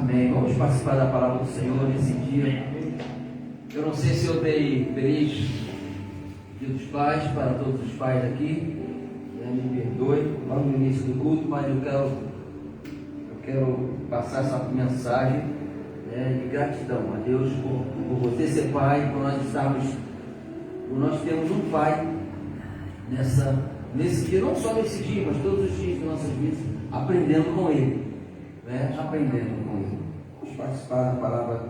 Amém. Vamos participar da palavra do Senhor nesse dia. Eu não sei se eu dei feliz Dia dos Pais para todos os pais aqui. Me perdoe, logo no início do culto, mas eu quero passar essa mensagem de gratidão a Deus por você ser pai, por nós temos um pai nesse dia, não só nesse dia, mas todos os dias de nossas vidas, aprendendo com Ele, aprendendo com Ele. Vamos participar da palavra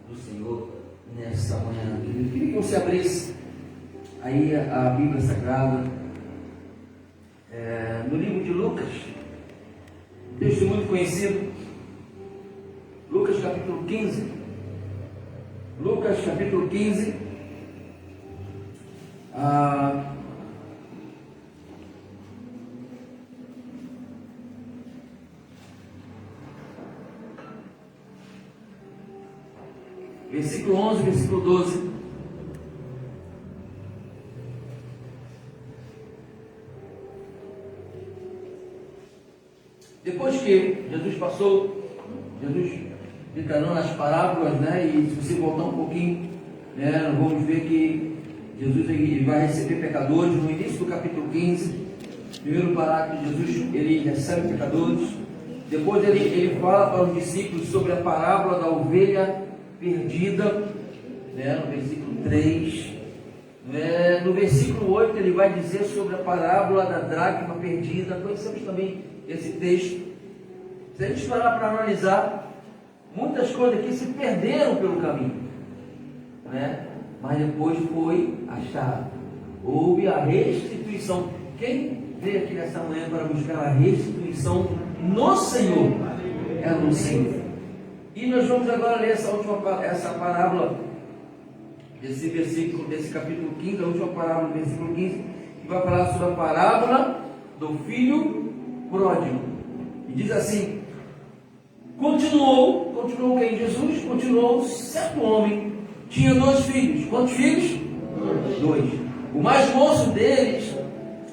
do Senhor nessa manhã. Eu queria que você abrisse aí a Bíblia Sagrada, no livro de Lucas, um texto muito conhecido, Lucas capítulo 15. Lucas capítulo 15, versículo 11, versículo 12. Depois que Jesus declarando as parábolas, e se você voltar um pouquinho, nós vamos ver que Jesus ele vai receber pecadores. No início do capítulo 15, primeiro parágrafo de Jesus, ele recebe pecadores. Depois ele fala para os discípulos sobre a parábola da ovelha perdida, no versículo 3. No versículo 8 ele vai dizer sobre a parábola da dracma perdida. Conhecemos também esse texto. Se a gente parar para analisar, muitas coisas aqui se perderam pelo caminho, mas depois foi achado. Houve a restituição. Quem veio aqui nessa manhã para buscar a restituição no Senhor? É no Senhor. E nós vamos agora ler essa parábola, desse versículo, desse capítulo 15, a última parábola do versículo 15, que vai falar sobre a parábola do filho pródigo. E diz assim: continuou quem? Jesus continuou. Certo homem tinha 2 filhos. Quantos filhos? 2. O mais moço deles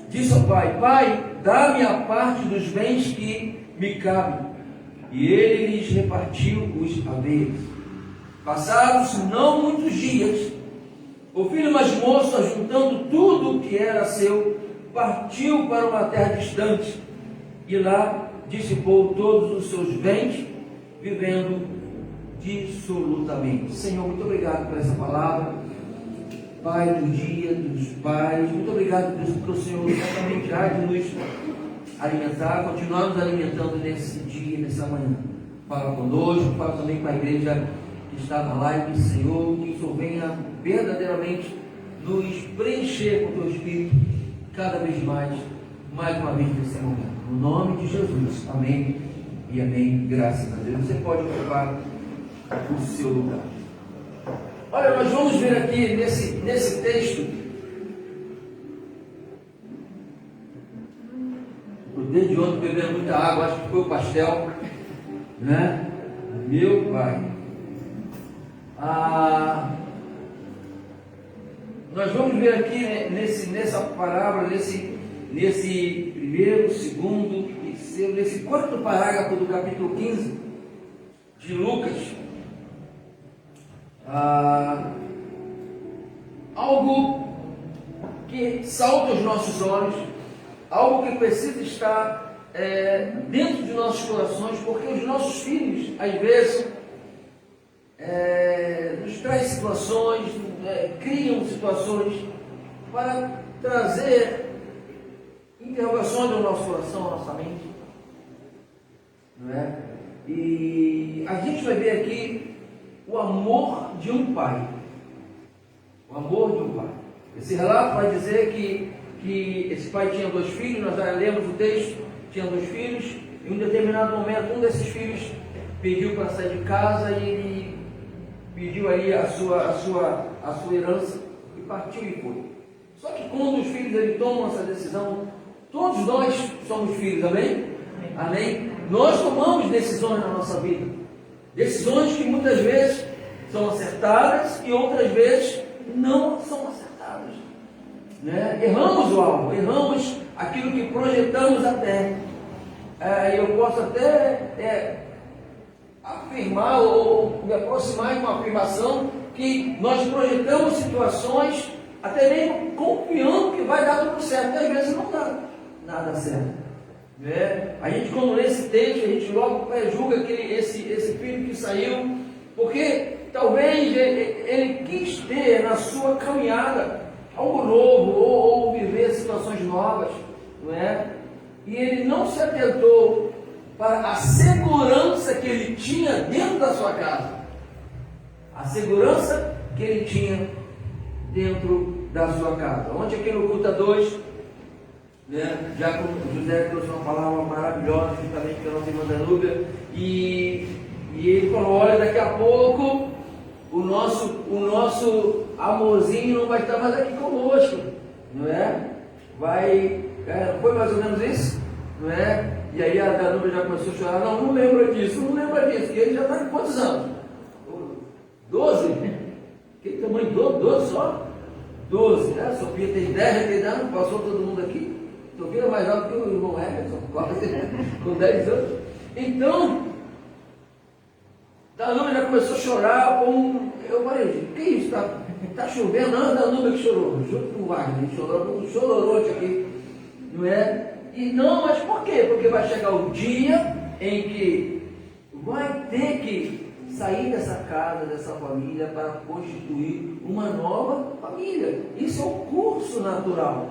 disse ao pai: Pai, dá-me a parte dos bens que me cabem. E ele lhes repartiu os haveres. Passados não muitos dias, o filho mais moço, ajuntando tudo o que era seu, partiu para uma terra distante e lá dissipou todos os seus bens, vivendo dissolutamente. Senhor, muito obrigado por essa palavra. Pai do dia dos pais, muito obrigado, Deus, porque o Senhor certamente há de nos alimentar, continuar nos alimentando nesse dia, nessa manhã. Fala conosco, fala também com a igreja que está na live, Senhor, que o Senhor venha verdadeiramente nos preencher com o Teu Espírito cada vez mais uma vez nesse momento. No nome de Jesus, amém e amém. Graças a Deus. Você pode ocupar o seu lugar. Olha, nós vamos ver aqui nesse texto, desde ontem bebendo muita água, acho que foi o pastel, Meu pai. Nós vamos ver aqui nessa parábola, nesse primeiro, segundo e terceiro, nesse quarto parágrafo do capítulo 15 de Lucas, algo que salta aos nossos olhos, algo que precisa estar dentro de nossos corações, porque os nossos filhos, às vezes, nos trazem situações, criam situações para trazer interrogações ao nosso coração, à nossa mente, E a gente vai ver aqui o amor de um pai. O amor de um pai. Esse relato vai dizer que esse pai tinha 2 filhos, nós já lemos o texto, tinha 2 filhos, e em um determinado momento um desses filhos pediu para sair de casa e ele pediu ali a sua herança e partiu e foi. Só que quando os filhos ele tomam essa decisão, todos nós somos filhos, amém? Amém? Nós tomamos decisões na nossa vida, decisões que muitas vezes são acertadas e outras vezes não são acertadas, Erramos o alvo, erramos aquilo que projetamos até. Eu posso até afirmar ou me aproximar de uma afirmação que nós projetamos situações até mesmo confiando que vai dar tudo certo, e às vezes não dá nada certo. Né? A gente, quando lê esse texto, a gente logo julga esse filho que saiu, porque talvez ele quis ter na sua caminhada algo novo, ou viver situações novas, não é? E ele não se atentou para a segurança que ele tinha dentro da sua casa, a segurança que ele tinha dentro da sua casa. Ontem aqui no Culto 2, né, já como o José trouxe uma palavra maravilhosa, justamente pela nossa irmã Danúbia, e ele falou: olha, daqui a pouco o nosso amorzinho não vai estar mais aqui conosco, não é? Foi mais ou menos isso, não é? E aí a Danúbia já começou a chorar: não lembra disso, não lembra disso. E ele já está com quantos anos? 12? Que tamanho? 12 só? 12, né? A Sofia tem 10 anos, passou todo mundo aqui. Sofia é mais alto que o irmão Emerson, quase, com 10 anos. Então, Danúbia já começou a chorar. Eu falei: que isso? Está chovendo? Não, a Danúbia que chorou, junto com o Wagner, chorou um chororote aqui, não é? E não, mas por quê? Porque vai chegar o dia em que vai ter que sair dessa casa, dessa família, para constituir uma nova família. Isso é um curso natural.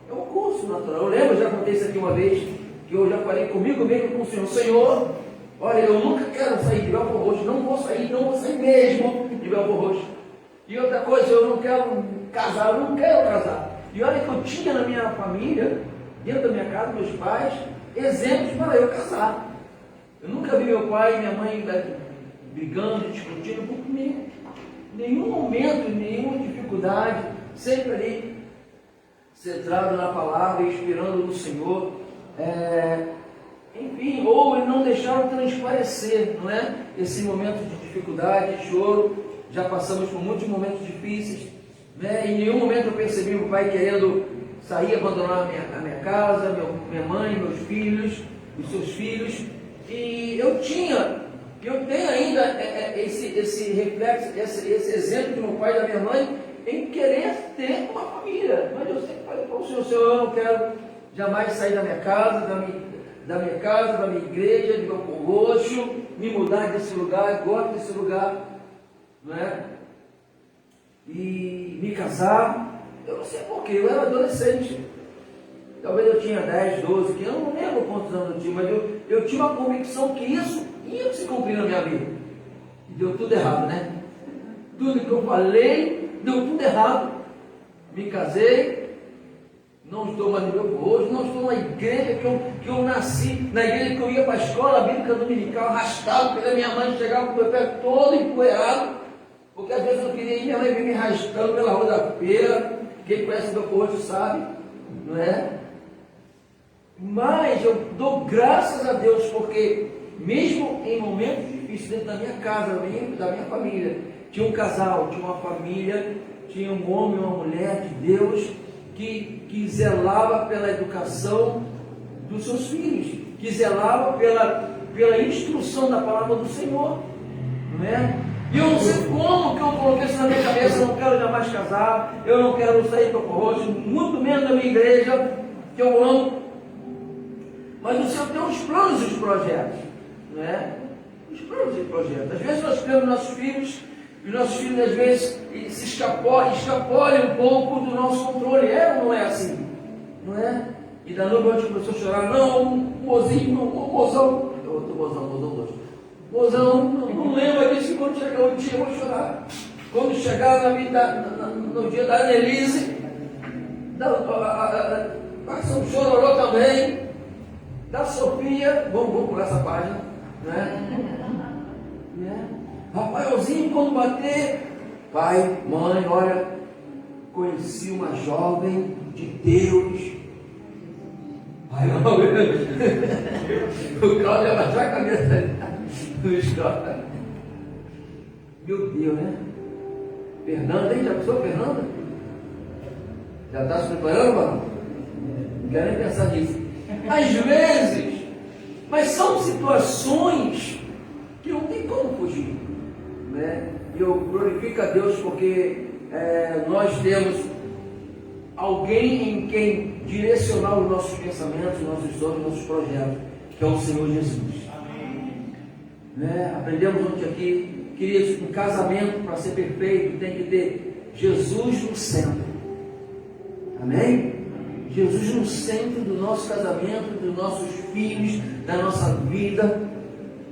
É um curso natural. Eu lembro, já contei isso aqui uma vez, que eu já falei comigo mesmo com o Senhor: Senhor, olha, eu nunca quero sair de Belfor Roxo, não vou sair mesmo de Belfor Roxo. E outra coisa, eu não quero casar, eu não quero casar. E olha que eu tinha na minha família, dentro da minha casa, meus pais, exemplos para eu casar. Eu nunca vi meu pai e minha mãe brigando, discutindo por mim. Nenhum momento, nenhuma dificuldade, sempre ali centrado na palavra, inspirando no Senhor. Enfim, ou eles não deixaram transparecer, não é? Esse momento de dificuldade, de choro. Já passamos por muitos momentos difíceis, né? Em nenhum momento eu percebi meu pai querendo sair, abandonar a minha casa, minha mãe, meus filhos, os seus filhos. E eu tenho ainda esse reflexo, esse exemplo de meu pai e da minha mãe em querer ter uma família. Mas eu sempre falei para o Senhor: eu não quero jamais sair da minha casa, da minha igreja, de Belfor Roxo, me mudar desse lugar, gosto desse lugar, não é? E me casar. Eu não sei porquê, eu era adolescente. Talvez eu tinha 10, 12, 15, eu não lembro quantos anos eu tinha, mas eu tinha uma convicção que isso ia se cumprir na minha vida. E deu tudo errado, né? Tudo que eu falei, deu tudo errado. Me casei, não estou mais no Belfor Roxo, não estou na igreja que eu nasci, na igreja que eu ia para a escola bíblica dominical, arrastado pela minha mãe, chegava com o meu pé todo empoeirado, porque às vezes eu queria ir, minha mãe vinha me arrastando pela rua da feira. Quem conhece o Belfor Roxo sabe, não é? Mas eu dou graças a Deus, porque mesmo em momentos difíceis dentro da minha casa, da minha família, tinha um casal, tinha uma família, tinha um homem e uma mulher de Deus que zelava pela educação dos seus filhos, que zelava pela instrução da palavra do Senhor, não é? E eu não sei como que eu coloquei isso na minha cabeça: eu não quero jamais casar, eu não quero sair para o Belfor Roxo, muito menos da minha igreja, que eu amo. Mas o Senhor tem os planos e os projetos, não é? Os planos e os projetos. Às vezes nós criamos nossos filhos, e os nossos filhos às vezes se escapolem um pouco do nosso controle. É ou não é assim? Não é? E da noite a gente começou a chorar: não, o mozão, não lembra disso, que quando chegar o dia eu vou chorar. Quando chegar no dia da Annelise, vai ser um chororô também, da Sofia, vamos por essa página, né? Rafaelzinho, quando bater, pai, mãe, olha, conheci uma jovem de Deus. Ai, não, o Cláudio ia baixar a cabeça no escola. Meu Deus, né? Fernanda, hein? Já pensou, Fernanda? Já está se preparando, mano? Não quero nem pensar nisso. Às vezes, mas são situações que não tem como fugir, né? E eu glorifico a Deus porque nós temos alguém em quem direcionar os nossos pensamentos, os nossos sonhos, os nossos projetos, que é o Senhor Jesus. Né? Aprendemos ontem aqui, queridos, um casamento para ser perfeito tem que ter Jesus no centro. Amém? Jesus no centro do nosso casamento, dos nossos filhos, da nossa vida.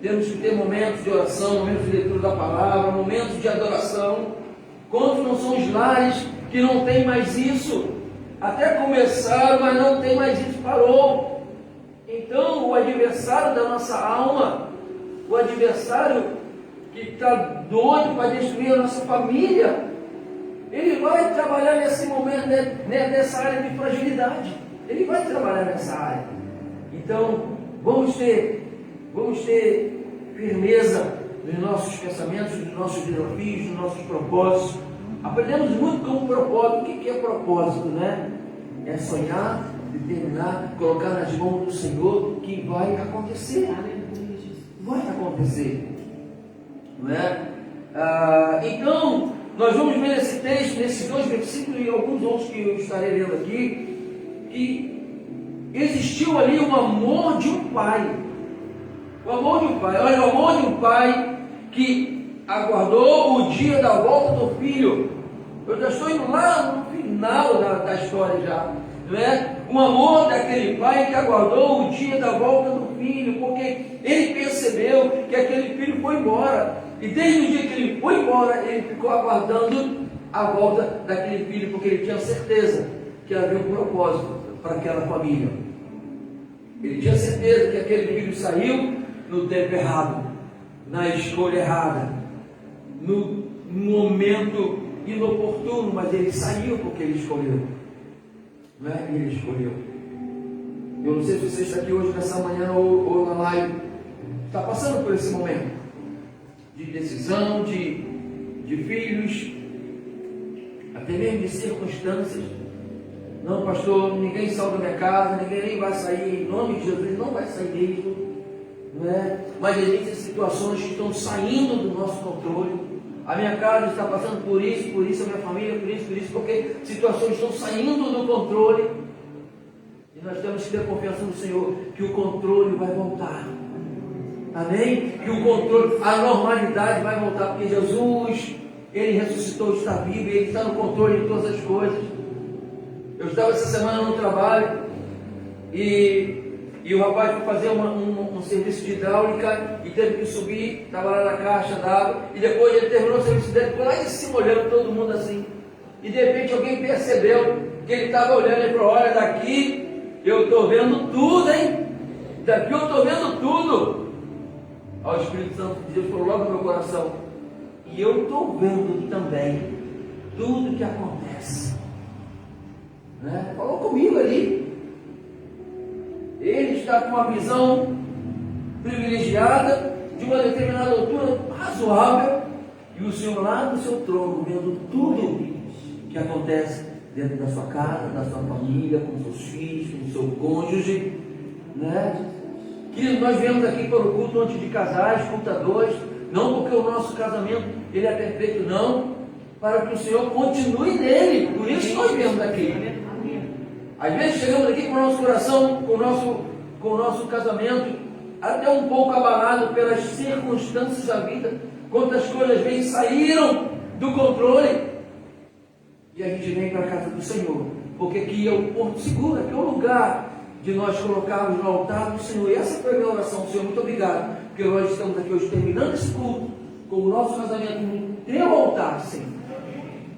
Temos que ter momentos de oração, momentos de leitura da palavra, momentos de adoração. Quantos não são os lares que não tem mais isso? Até começaram, mas não tem mais isso, parou. Então o adversário da nossa alma, o adversário que está doido para destruir a nossa família, ele vai trabalhar nesse momento, nessa área de fragilidade. Ele vai trabalhar nessa área. Então, vamos ter firmeza nos nossos pensamentos, nos nossos desafios, nos nossos propósitos. Aprendemos muito como propósito. O que é propósito, né? É sonhar, determinar, colocar nas mãos do Senhor que vai acontecer. Vai acontecer. Não é? Então, nós vamos ver nesse texto, nesses 2 versículos e alguns outros que eu estarei lendo aqui, que existiu ali o amor de um pai. O amor de um pai. Olha, o amor de um pai que aguardou o dia da volta do filho. Eu já estou indo lá no final da história já. Não é? O amor daquele pai que aguardou o dia da volta do filho, porque ele percebeu que aquele filho foi embora. E desde o dia que ele foi embora, ele ficou aguardando a volta daquele filho, porque ele tinha certeza que havia um propósito para aquela família. Ele tinha certeza que aquele filho saiu no tempo errado, na escolha errada, no momento inoportuno, mas ele saiu porque ele escolheu. Não é? Ele escolheu. Eu não sei se você está aqui hoje, nessa manhã ou na live, está passando por esse momento de decisão, de filhos, até mesmo de circunstâncias. Não, pastor, ninguém saiu da minha casa, ninguém nem vai sair, em nome de Jesus, não vai sair mesmo, não é? Mas existem situações que estão saindo do nosso controle. A minha casa está passando por isso, a minha família, por isso, porque situações estão saindo do controle. E nós temos que ter confiança no Senhor, que o controle vai voltar. Amém? Que o controle, a normalidade vai voltar, porque Jesus, Ele ressuscitou, está vivo, Ele está no controle de todas as coisas. Eu estava essa semana no trabalho e o rapaz foi fazer um serviço de hidráulica e teve que subir, estava lá na caixa d'água, e depois ele terminou o serviço dele, ficou lá em cima olhando todo mundo assim. E de repente alguém percebeu que ele estava olhando e falou: olha, daqui eu estou vendo tudo, hein? Daqui eu estou vendo tudo. O Espírito Santo de Deus falou logo no meu coração: e eu estou vendo também tudo que acontece. Né? Falou comigo ali. Ele está com uma visão privilegiada, de uma determinada altura razoável, e o Senhor lá no seu trono, vendo tudo que acontece dentro da sua casa, da sua família, com seus filhos, com o seu cônjuge, né? Que nós viemos aqui para o culto antes de casais, culto a dois, não porque o nosso casamento ele é perfeito, não, para que o Senhor continue nele. Por isso nós viemos aqui. Às vezes chegamos aqui com o nosso coração, com o nosso casamento até um pouco abalado pelas circunstâncias da vida, quantas coisas às vezes saíram do controle, e a gente vem para a casa do Senhor, porque aqui é o porto seguro, aqui é o lugar de nós colocarmos no altar do Senhor. E essa foi a minha oração: Senhor, muito obrigado, porque nós estamos aqui hoje terminando esse culto com o nosso casamento no teu altar, Senhor.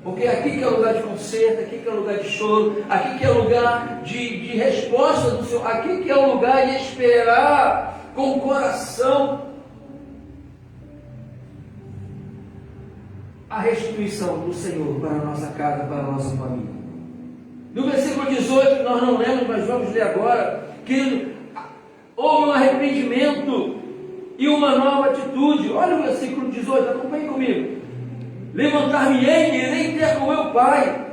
Porque aqui que é lugar de conserto, aqui que é lugar de choro, aqui que é lugar de resposta do Senhor, aqui que é o lugar de esperar com o coração a restituição do Senhor para a nossa casa, para a nossa família. No versículo 18, nós não lemos, mas vamos ler agora, que houve um arrependimento e uma nova atitude. Olha o versículo 18, acompanhe comigo. Levantar-me-ei e irei ter com meu pai.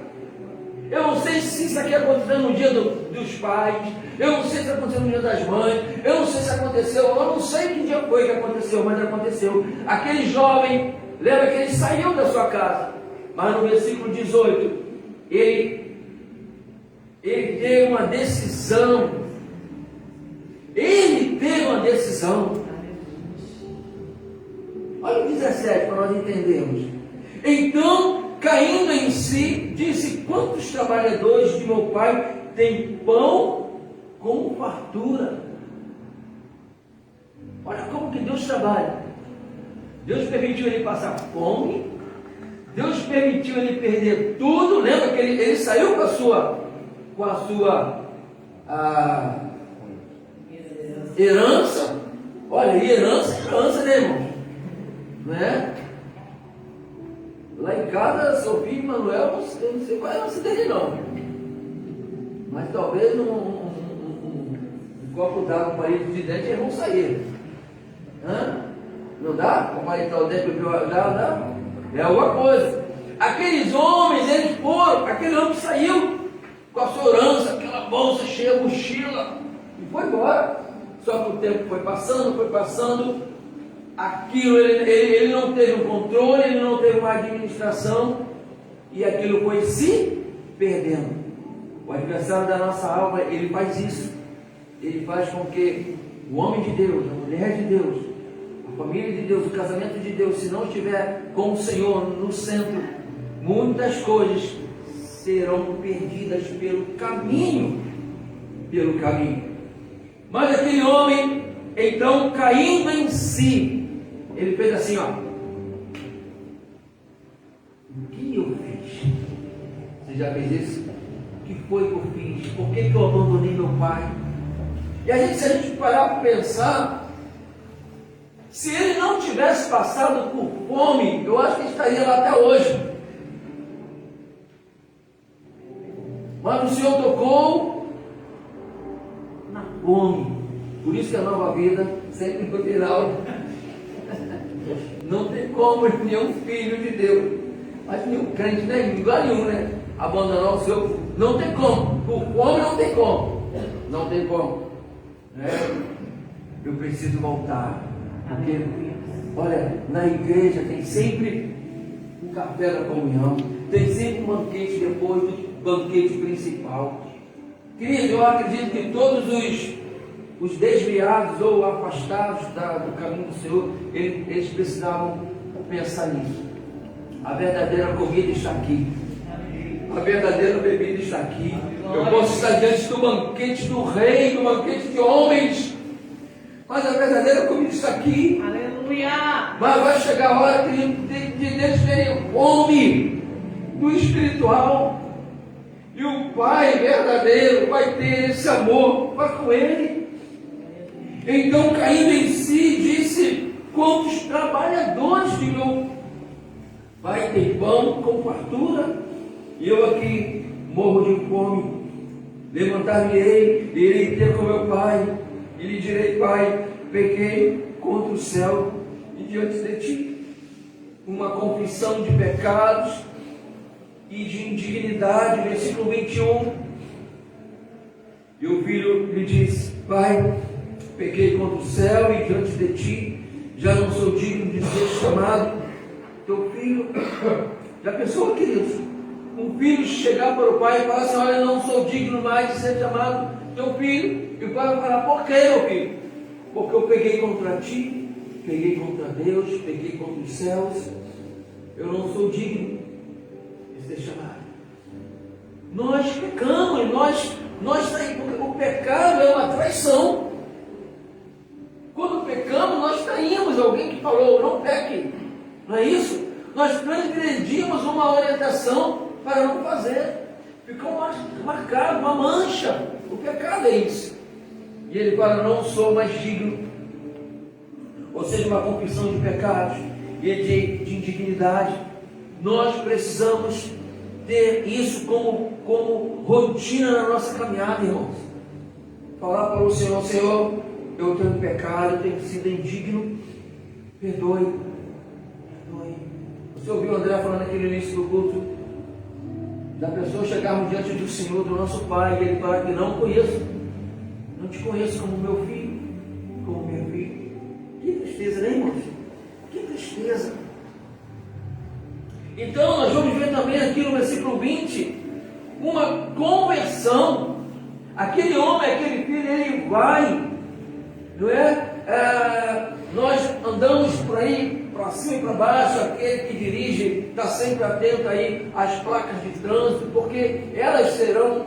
Eu não sei se isso aqui aconteceu no dia dos pais, eu não sei se aconteceu no dia das mães, eu não sei se aconteceu, eu não sei que dia foi que aconteceu, mas aconteceu. Aquele jovem, lembra que ele saiu da sua casa, mas no versículo 18, ele teve uma decisão. Ele teve uma decisão. Olha o 17 para nós entendermos. Então, caindo em si, disse: quantos trabalhadores de meu pai têm pão com fartura? Olha como que Deus trabalha. Deus permitiu ele passar fome, Deus permitiu ele perder tudo. Lembra que ele saiu com a sua herança. Olha, herança, né, irmão? Não é? Lá em casa, Sofia e Manuel, eu não sei qual é a herança dele, não. Mas talvez um copo d'água, um palito de dente, eles vão sair. Hã? Não dá? O palito de dente, dá? É alguma coisa. Aqueles homens, eles foram, aquele homem saiu com a sua herança, aquela bolsa cheia, mochila, e foi embora. Só que o tempo foi passando, aquilo ele não teve um controle, ele não teve uma administração, e aquilo foi se perdendo. O adversário da nossa alma, ele faz isso. Ele faz com que o homem de Deus, a mulher de Deus, a família de Deus, o casamento de Deus, se não estiver com o Senhor no centro, muitas coisas serão perdidas pelo caminho. Mas aquele homem, então, caindo em si, ele fez assim, ó: o que eu fiz? Você já fez isso? O que foi que eu fiz? Por que eu abandonei meu pai? E se a gente parar para pensar, se ele não tivesse passado por fome, eu acho que ele estaria lá até hoje. Mas o Senhor tocou na fome. Por isso que a nova vida sempre no final não tem como nenhum filho de Deus, mas nenhum crente, nem lugar nenhum, né? Abandonar o seu. Não tem como. Por fome não tem como. Não tem como. Eu preciso voltar. Porque, olha, na igreja tem sempre um café da comunhão, tem sempre um banquete depois do banquete principal. Querido, eu acredito que todos os desviados ou afastados do caminho do Senhor, eles precisavam pensar nisso. A verdadeira comida está aqui. A verdadeira bebida está aqui. Eu posso estar diante do banquete do rei, do banquete de homens, mas a verdadeira comida está aqui. Aleluia! Mas vai chegar a hora de eles terem fome do espiritual. E o Pai verdadeiro vai ter esse amor para com ele. Então, caindo em si, disse: quantos trabalhadores de meu pai têm pão com fartura, e eu aqui morro de fome. Levantar-me-ei, irei ter com meu pai, e lhe direi: Pai, pequei contra o céu e diante de ti. Uma confissão de pecados e de indignidade. Versículo 21. E o filho lhe disse: Pai, pequei contra o céu e diante de ti, já não sou digno de ser chamado teu filho. Já pensou, queridos? Um filho chegar para o pai e falar assim: olha, eu não sou digno mais de ser chamado teu filho. E o pai vai falar: por que, meu filho? Porque eu peguei contra ti, peguei contra Deus, peguei contra os céus. Eu não sou digno de ser chamado. Nós pecamos, nós traímos. O pecado é uma traição. Quando pecamos, nós traímos. Alguém que falou: não peque, não é isso? Nós transgredimos uma orientação para não fazer. Ficou marcado, uma mancha. O pecado é isso. E ele fala: não sou mais digno. Ou seja, uma confissão de pecados e de indignidade. Nós precisamos ter isso como rotina na nossa caminhada, irmãos. Falar para o Senhor: Senhor, eu tenho pecado, eu tenho sido indigno, perdoe. Você ouviu o André falando aqui no início do culto? Da pessoa chegarmos diante do Senhor, do nosso Pai, e Ele falar que não conheço, não te conheço como meu filho, como minha filha. Que tristeza, né, irmãos? Que tristeza. Então nós vamos ver também aqui no versículo 20, uma conversão. Aquele homem, aquele filho, ele vai, não é? Nós andamos por aí, para cima e para baixo, aquele que dirige está sempre atento aí às placas de trânsito, porque elas serão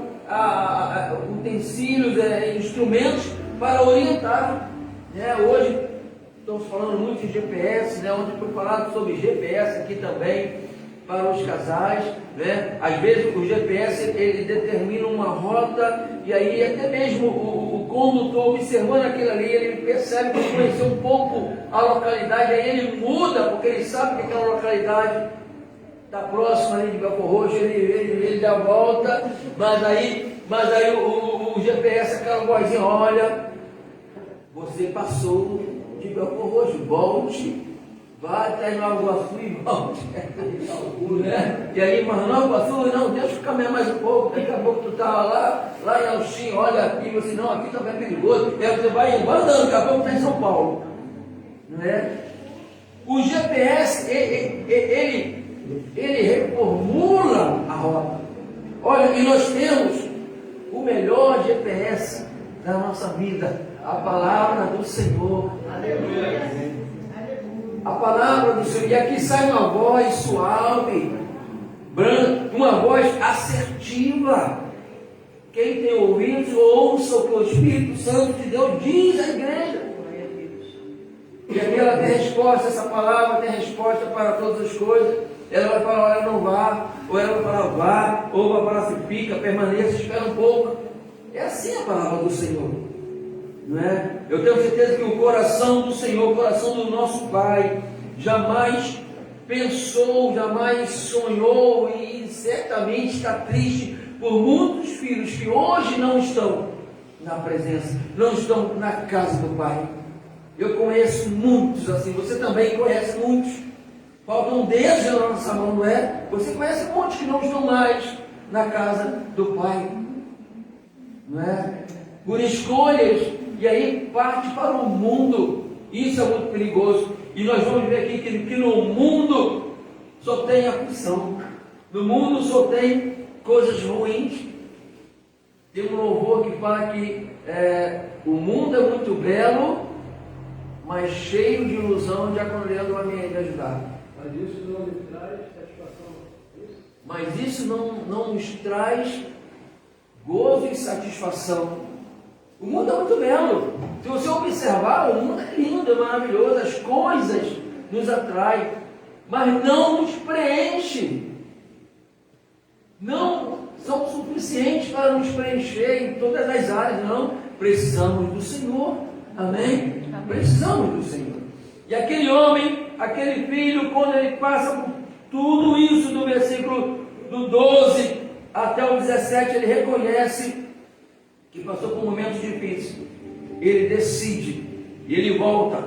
utensílios, instrumentos para orientar. Hoje estamos falando muito de GPS, onde foi falado sobre GPS aqui também, para os casais, Às vezes o GPS ele determina uma rota, e aí até mesmo o condutor observando aquilo ali, ele percebe que conheceu um pouco a localidade, aí ele muda, porque ele sabe que aquela localidade está próxima ali de Belfor Roxo, ele dá a volta, mas aí o GPS, aquela vozinha, olha, você passou de Belfor Roxo, volte. Vai até Nova Iguaçu e volte. E aí, mas Nova Iguaçu, não, deixa eu caminhar mais um pouco. Daqui a pouco tu estava lá em Alxim, olha aqui, você não, aqui também é perigoso. E aí você vai andando, daqui a pouco está em São Paulo. O GPS, ele reformula a rota. Olha, e nós temos o melhor GPS da nossa vida, a palavra do Senhor. Aleluia. A palavra do Senhor, e aqui sai uma voz suave, branca, uma voz assertiva. Quem tem ouvidos, ouça o que o Espírito Santo de Deus diz à igreja. E aqui ela tem resposta, essa palavra tem resposta para todas as coisas. Ela vai falar, olha, não vá, ou ela vai falar, vá, ou vai falar, se fica, permaneça, espera um pouco. É assim a palavra do Senhor. Não é? Eu tenho certeza que o coração do Senhor, o coração do nosso Pai, jamais pensou, jamais sonhou, e certamente está triste por muitos filhos que hoje não estão na presença, não estão na casa do Pai. Eu conheço muitos assim, você também conhece muitos. Faltam dedos na nossa mão, não é? Você conhece muitos que não estão mais na casa do Pai, não é? Por escolhas. E aí parte para o mundo. Isso é muito perigoso. E nós vamos ver aqui que no mundo só tem aflição. No mundo só tem coisas ruins. Tem um louvor que fala que o mundo é muito belo, mas cheio de ilusão. De Leandro vai me ajudar. Mas isso não lhe traz satisfação. Mas isso não nos traz gozo e satisfação. O mundo é muito belo. Se você observar, o mundo é lindo, é maravilhoso, as coisas nos atraem, mas não nos preenche. Não são suficientes para nos preencher em todas as áreas, não. Precisamos do Senhor. Amém? Precisamos do Senhor. E aquele homem, aquele filho, quando ele passa por tudo isso, do versículo do 12 até o 17, ele reconhece que passou por momentos difíceis. Ele decide e ele volta.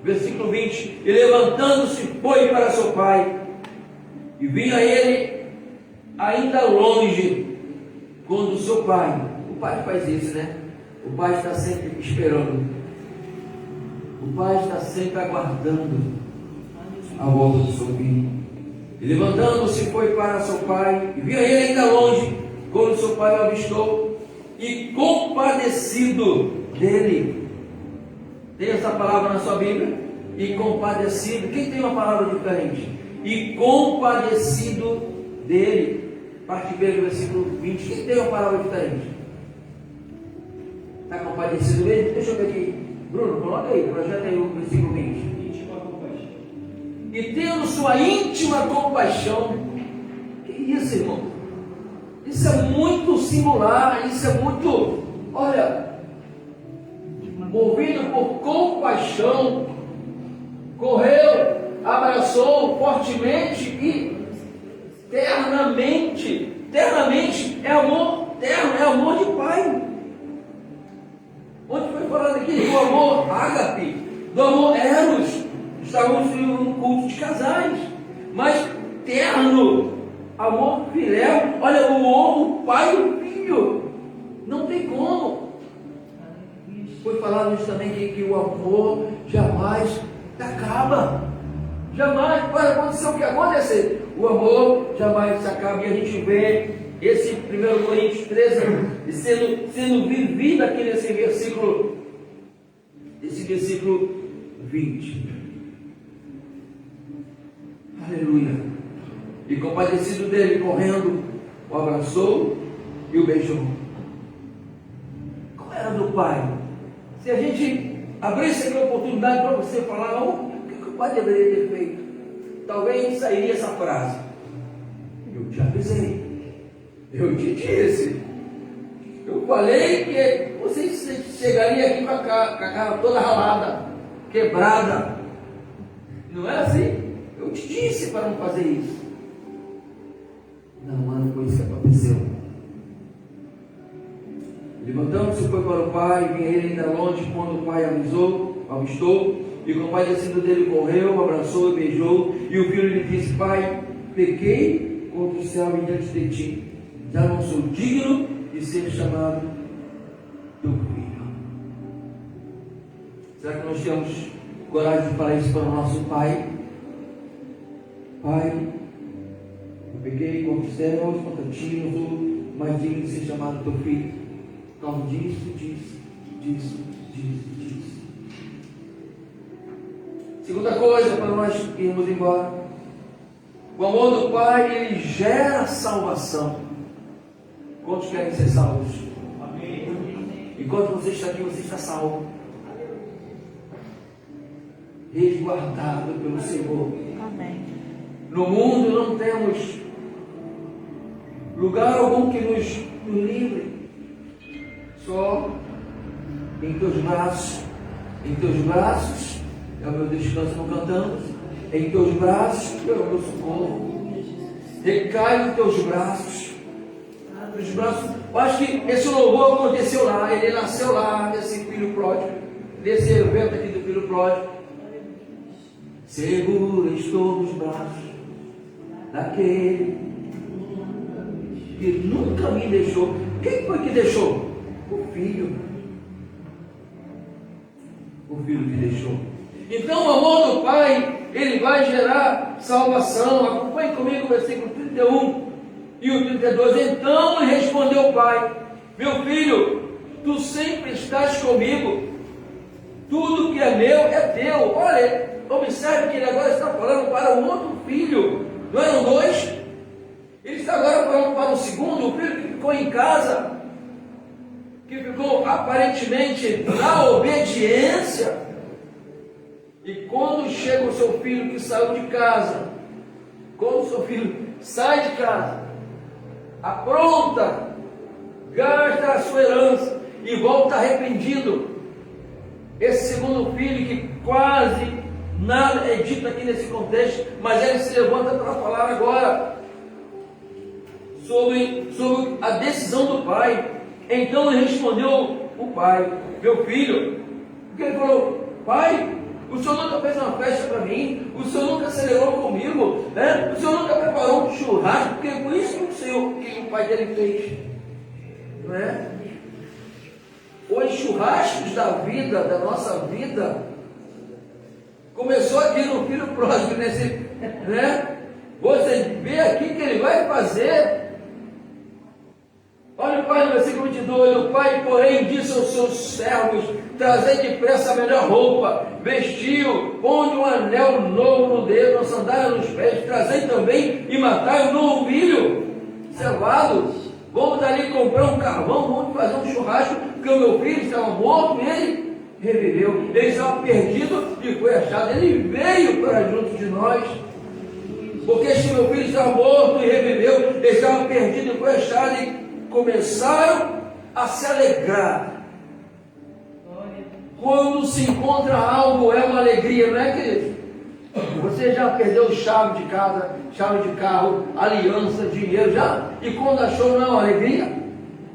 Versículo 20: e levantando-se foi para seu pai, e vinha ele ainda longe, quando o seu pai, o pai faz isso, né? O pai está sempre esperando, o pai está sempre aguardando a volta do seu filho. E levantando-se foi para seu pai, e vinha ele ainda longe, quando seu pai o avistou, e compadecido dele. Tem essa palavra na sua Bíblia? E compadecido. Quem tem uma palavra diferente? E compadecido dele. Parte B do versículo 20. Quem tem uma palavra diferente? Está compadecido dele? Deixa eu ver aqui. Bruno, coloca aí, projeta aí o versículo 20. Íntima compaixão. E tendo sua íntima compaixão. Que isso, irmão? Isso é muito singular, isso é muito, olha, movido por compaixão, correu, abraçou fortemente e ternamente. Ternamente é amor terno, é amor de pai. Onde foi falado aqui do amor ágape, do amor eros. Estávamos em um culto de casais, mas terno, Amor filéu, olha, o pai e o filho. Não tem como. Foi falado isso também que o amor jamais acaba. Jamais pode acontecer o que acontecer. O amor jamais se acaba. E a gente vê esse 1 Coríntios 13 sendo vivido aqui nesse versículo 20. Aleluia. E compadecido dele, correndo, o abraçou e o beijou. Como era do pai? Se a gente abrisse aqui a oportunidade para você falar, o que o pai deveria ter feito? Talvez sairia essa frase: eu te avisei, eu te disse, eu falei que você chegaria aqui com a cara toda ralada, quebrada. Não é assim? Eu te disse para não fazer isso. Não foi isso que aconteceu. Levantando-se, foi para o pai, vinha ele ainda longe quando o pai avistou, e compadecido dele correu, abraçou e beijou, e o filho lhe disse: Pai, pequei contra o céu e diante de ti, já não sou digno de ser chamado teu filho. Será que nós temos coragem de falar isso para o nosso pai? Pai, eu pequei contra o céu e contra ti, não sou mais digno de ser chamado teu filho. Então disse. Segunda coisa, para nós irmos embora: o amor do Pai, ele gera salvação. Quantos querem ser salvos? Amém. Enquanto você está aqui, você está salvo, resguardado pelo Senhor. Amém. No mundo não temos lugar algum que nos livre. Só em teus braços é o meu descanso, não cantamos. Em teus braços é o meu socorro. Recai nos teus braços. Nos braços. Eu acho que esse louvor aconteceu lá. Ele nasceu lá, desse filho pródigo, desse evento aqui do filho pródigo. Seguro estou nos braços daquele que nunca me deixou. Quem foi que deixou? O filho. O filho que deixou. Então o amor do Pai, ele vai gerar salvação. Acompanhe comigo o versículo 31 e o 32. Então lhe respondeu o pai: meu filho, tu sempre estás comigo, tudo que é meu é teu. Olha, observe que ele agora está falando para um outro filho. Não eram dois? Ele está agora falando para o segundo, o filho que ficou em casa, que ficou aparentemente na obediência. E quando chega o seu filho que saiu de casa, quando o seu filho sai de casa, apronta, gasta a sua herança e volta arrependido, esse segundo filho que quase nada é dito aqui nesse contexto, mas ele se levanta para falar agora sobre a decisão do pai. Então ele respondeu o pai: meu filho, porque ele falou: pai, o senhor nunca fez uma festa para mim, o senhor nunca celebrou comigo, né? O senhor nunca preparou um churrasco, porque foi isso que o pai dele fez, não é? Os churrascos da vida, da nossa vida, começou aqui no filho pródigo, nesse, né? Você vê aqui que ele vai fazer. Olha o pai no versículo 22, o pai, porém, disse aos seus servos: trazei depressa a melhor roupa, vestiu, ponde um anel novo no dedo, uma sandália nos pés, trazei também e matai um novilho cevado. Vamos dali comprar um carvão, vamos fazer um churrasco, porque o meu filho estava morto e ele reviveu. Ele estava perdido e foi achado. Ele veio para junto de nós, porque se meu filho estava morto e reviveu, ele estava perdido e foi achado. E começaram a se alegrar. Quando se encontra algo, é uma alegria, não é, querido? Você já perdeu chave de casa, chave de carro, aliança, dinheiro, já? E quando achou, não, alegria?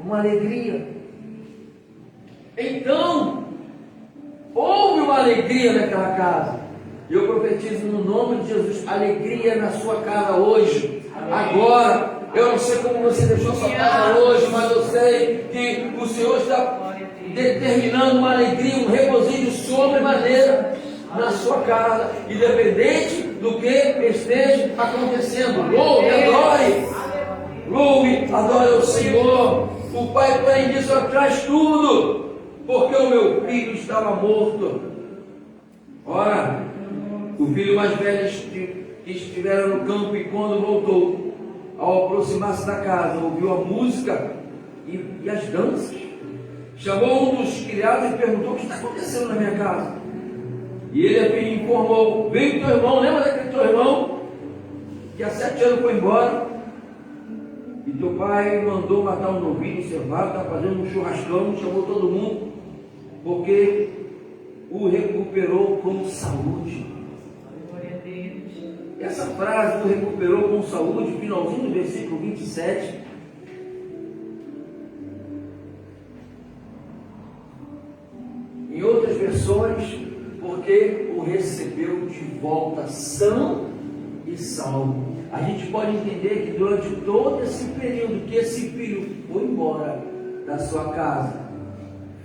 Uma alegria. Então, houve uma alegria naquela casa. E eu profetizo no nome de Jesus, alegria na sua casa hoje. agora. Eu não sei como você deixou sua casa hoje, mas eu sei que o Senhor está determinando uma alegria, um regozijo sobremaneira na sua casa, independente do que esteja acontecendo. Louve, adore. Louve, adore o Senhor. O pai, porém, disse: traz tudo, porque o meu filho estava morto. Ora, o filho mais velho que estivera no campo, e quando voltou, ao aproximar-se da casa, ouviu a música e as danças. Chamou um dos criados e perguntou: o que está acontecendo na minha casa? E ele informou: veio teu irmão, lembra daquele teu irmão que há 7 anos foi embora? E teu pai mandou matar um novilho cevado, está fazendo um churrascão, chamou todo mundo, porque o recuperou com saúde. Essa frase do recuperou com saúde, finalzinho do versículo 27, em outras versões, porque o recebeu de volta são e salvo. A gente pode entender que durante todo esse período que esse filho foi embora da sua casa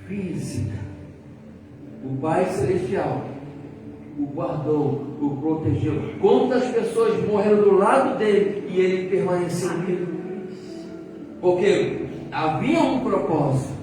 física, o Pai Celestial o guardou, o protegeu. Quantas pessoas morreram do lado dele e ele permaneceu vivo? Porque havia um propósito,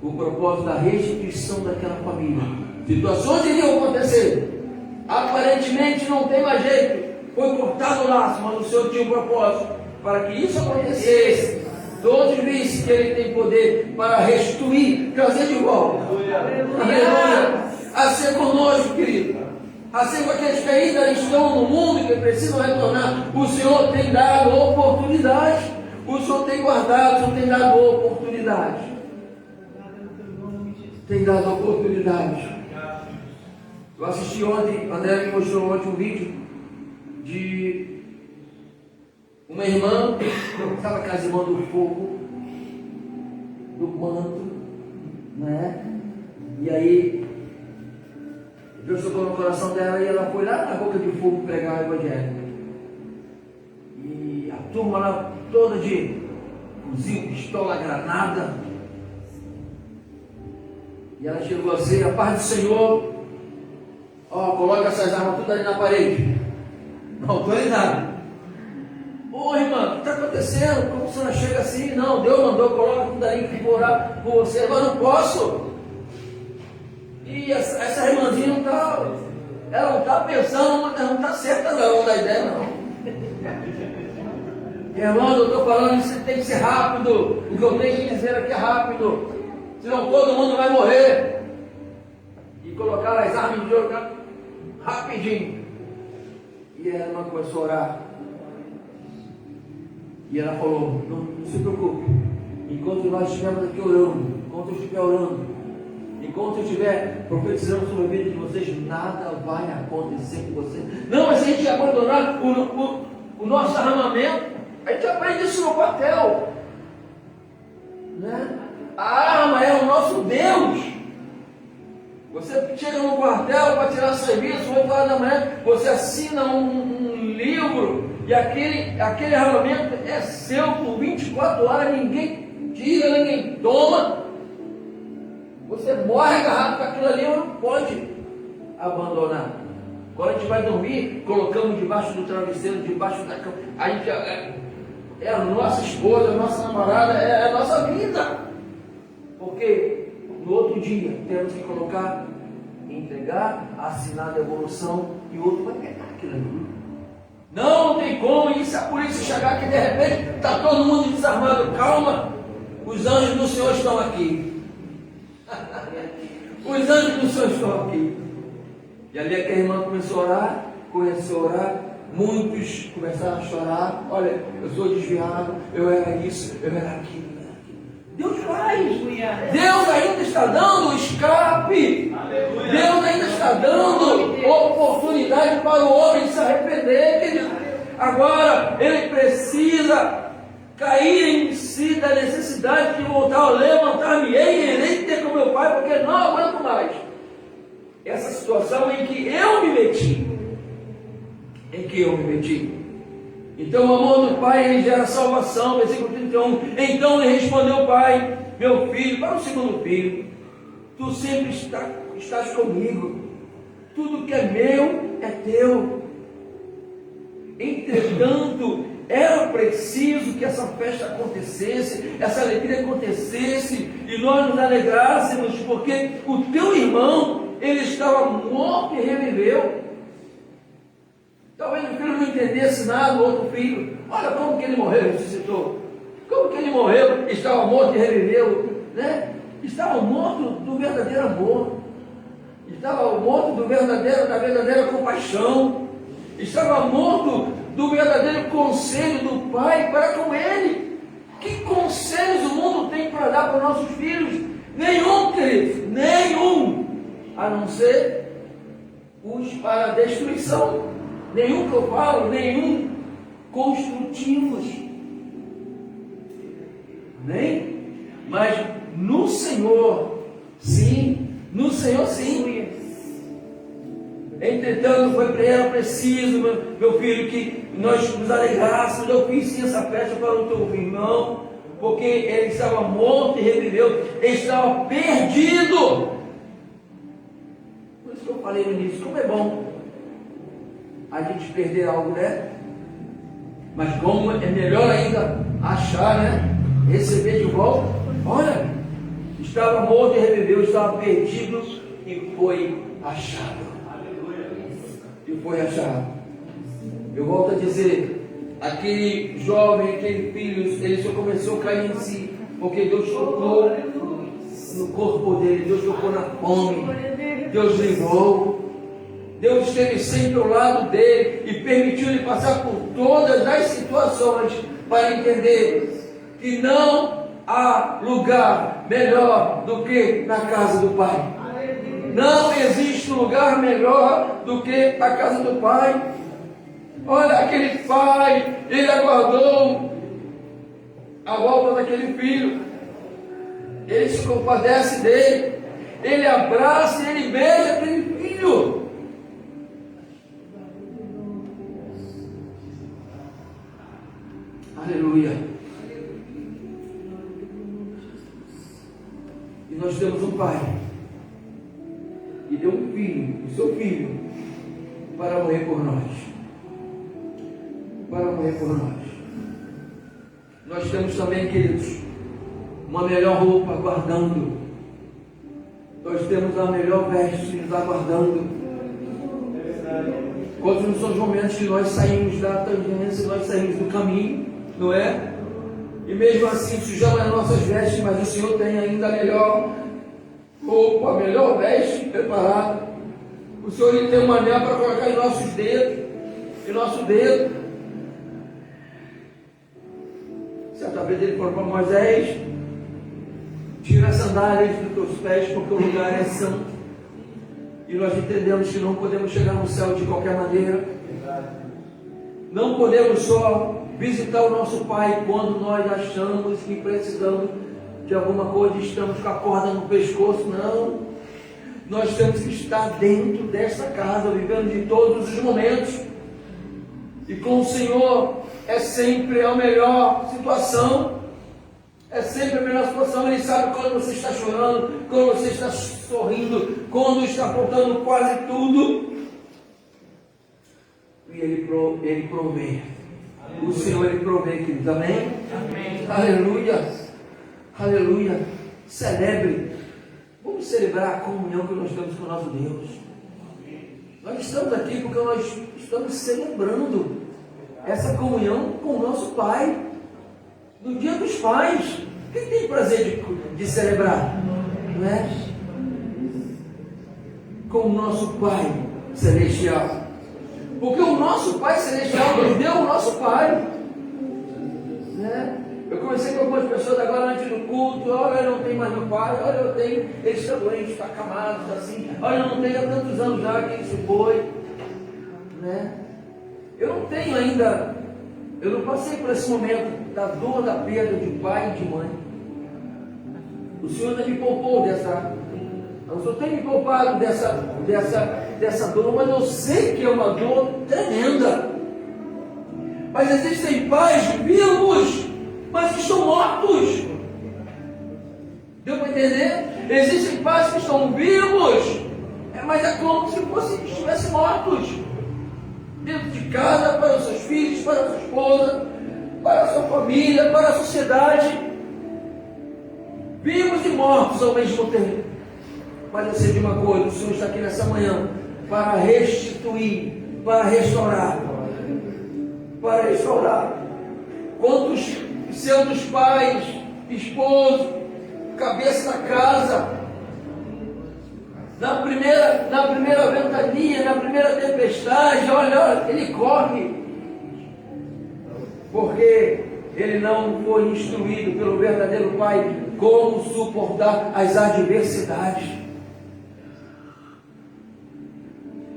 o propósito da restituição daquela família. Situações iriam acontecer, aparentemente não tem mais jeito, foi cortado o laço, mas o Senhor tinha um propósito para que isso acontecesse. Todos vissem que Ele tem poder para restituir, trazer de volta. Aleluia. Assim conosco, querido. Assim com aqueles que ainda estão no mundo e que precisam retornar, o Senhor tem dado oportunidade. O Senhor tem guardado, o Senhor tem dado oportunidade. Tem dado oportunidade. Eu assisti ontem, a André me mostrou ontem um vídeo de uma irmã que estava casimando o fogo do manto, né? E aí Deus tocou no coração dela e ela foi lá na boca de fogo pregar o evangelho. E a turma lá toda de fuzil, pistola, granada. E ela chegou assim: a paz do Senhor, coloca essas armas tudo ali na parede. Não autoridade. Ô irmã, o que está acontecendo? Como você não chega assim? Não, Deus mandou, coloca tudo aí que vou orar por você, mas não posso. E essa irmãzinha não está, ela não está pensando, mas não está certa não da ideia não. Irmão, eu estou falando, isso tem que ser rápido. O que eu tenho que dizer aqui é rápido, senão todo mundo vai morrer. E colocar as armas de ouro rapidinho. E a irmã começou a orar. E ela falou: não se preocupe, enquanto nós estivermos aqui orando, enquanto eu estiver orando, enquanto eu estiver profetizando sobre a vida de vocês, nada vai acontecer com vocês. Não, mas se a gente abandonar o nosso armamento, a gente aprende isso no quartel, né? A arma é o nosso Deus. Você chega no quartel para tirar serviço, 8 horas da manhã, você assina um livro, e aquele armamento é seu por 24 horas, ninguém tira, ninguém toma. Você morre agarrado com aquilo ali, não pode abandonar. Quando a gente vai dormir, colocamos debaixo do travesseiro, debaixo da cama. A gente é a nossa esposa, a nossa namorada, é a nossa vida. Porque no outro dia temos que colocar, entregar, assinar a devolução, e o outro vai pegar aquilo ali. Não tem como. E se a polícia chegar aqui de repente, está todo mundo desarmado, calma, os anjos do Senhor estão aqui. Os anjos do Senhor estão aqui. E ali é que a irmã começou a orar, muitos começaram a chorar. Olha, eu sou desviado, eu era isso, eu era aquilo. Deus faz. Deus ainda está dando escape. Deus ainda está dando oportunidade para o homem se arrepender, querido. Agora ele precisa cair em si da necessidade de voltar a levantar-me-ei e irei ter com meu pai, porque não aguento mais essa situação em que eu me meti. Então o amor do pai, ele gera salvação. Versículo 31. Então ele respondeu ao pai: meu filho, para o segundo filho, tu sempre estás comigo, tudo que é meu é teu. Entretanto, era preciso que essa festa acontecesse, essa alegria acontecesse, e nós nos alegrássemos, porque o teu irmão, ele estava morto e reviveu. Talvez o filho não entendesse nada, o outro filho: olha como que ele morreu, ressuscitou. Como que ele morreu, estava morto e reviveu, né? Estava morto do verdadeiro amor, estava morto da verdadeira compaixão, estava morto do verdadeiro conselho do pai para com ele. Que conselhos o mundo tem para dar para os nossos filhos? Nenhum, queridos, nenhum, a não ser os para a destruição. Nenhum que eu falo, nenhum construtivos. Amém? Mas no Senhor, sim, no Senhor, sim. Entretanto, era preciso, meu filho, que nós nos alegrássemos. Eu fiz sim essa festa para o teu irmão, porque ele estava morto e reviveu, ele estava perdido. Por isso que eu falei no início, como é bom a gente perder algo, né? Mas como é melhor ainda achar, né? Receber de volta. Olha, estava morto e reviveu, estava perdido e foi achado. E foi achado. Eu volto a dizer, aquele jovem, aquele filho, ele só começou a cair em si, porque Deus tocou no corpo dele, Deus tocou na fome, Deus livrou. Deus esteve sempre ao lado dele e permitiu ele passar por todas as situações para entender que não há lugar melhor do que na casa do Pai. Não existe lugar melhor do que a casa do Pai. Olha, aquele pai, ele aguardou a volta daquele filho. Ele se compadece dele, ele abraça e ele beija aquele filho. Aleluia. E nós temos um pai que deu um filho, o seu filho, para morrer por nós. Para morrer por nós. Nós temos também, queridos, uma melhor roupa aguardando. Nós temos a melhor veste nos aguardando. Quantos não são os momentos que nós saímos da tangência, nós saímos do caminho, não é? E mesmo assim sujamos as nossas vestes, mas o Senhor tem ainda a melhor roupa, a melhor veste preparada. O Senhor, ele tem um anel para colocar em nossos dedos, em nosso dedo. Certa vez ele falou para Moisés: tira as sandálias dos teus pés, porque o lugar é santo. E nós entendemos que não podemos chegar no céu de qualquer maneira. Não podemos só visitar o nosso Pai quando nós achamos que precisamos de alguma coisa e estamos com a corda no pescoço. Não. Nós temos que estar dentro dessa casa, vivendo de todos os momentos. E com o Senhor é sempre a melhor situação. É sempre a melhor situação. Ele sabe quando você está chorando, quando você está sorrindo, quando está faltando quase tudo. E Ele provê. O Senhor, Ele provê, queridos. Amém? Amém. Aleluia. Aleluia. Celebre. Vamos celebrar a comunhão que nós temos com o nosso Deus. Nós estamos aqui porque nós estamos celebrando essa comunhão com o nosso Pai. No dia dos pais. Quem tem prazer de celebrar? Não é? Com o nosso Pai Celestial. Porque o nosso Pai Celestial nos deu o nosso Pai. Né? Eu conversei com algumas pessoas agora antes do culto. Olha, eu não tenho mais meu pai. Olha, eu tenho. Ele está doente, está acamado, está assim. Olha, eu não tenho há tantos anos já que ele se foi. Né? Eu não tenho ainda. Eu não passei por esse momento da dor da perda de pai e de mãe. O Senhor ainda me poupou dessa. O Senhor tem me poupado dessa dor, mas eu sei que é uma dor tremenda. Mas existem pais vivos, mas que estão mortos. Deu para entender? Existem pais que estão vivos, mas é como se estivessem mortos. Dentro de casa, para os seus filhos, para a sua esposa, para a sua família, para a sociedade. Vivos e mortos ao mesmo tempo. Mas eu sei de uma coisa, o Senhor está aqui nessa manhã para restituir, para restaurar. Para restaurar. Quantos seus pais, esposo, cabeça da casa, na primeira ventania, na primeira tempestade, olha, ele corre, porque ele não foi instruído pelo verdadeiro pai como suportar as adversidades.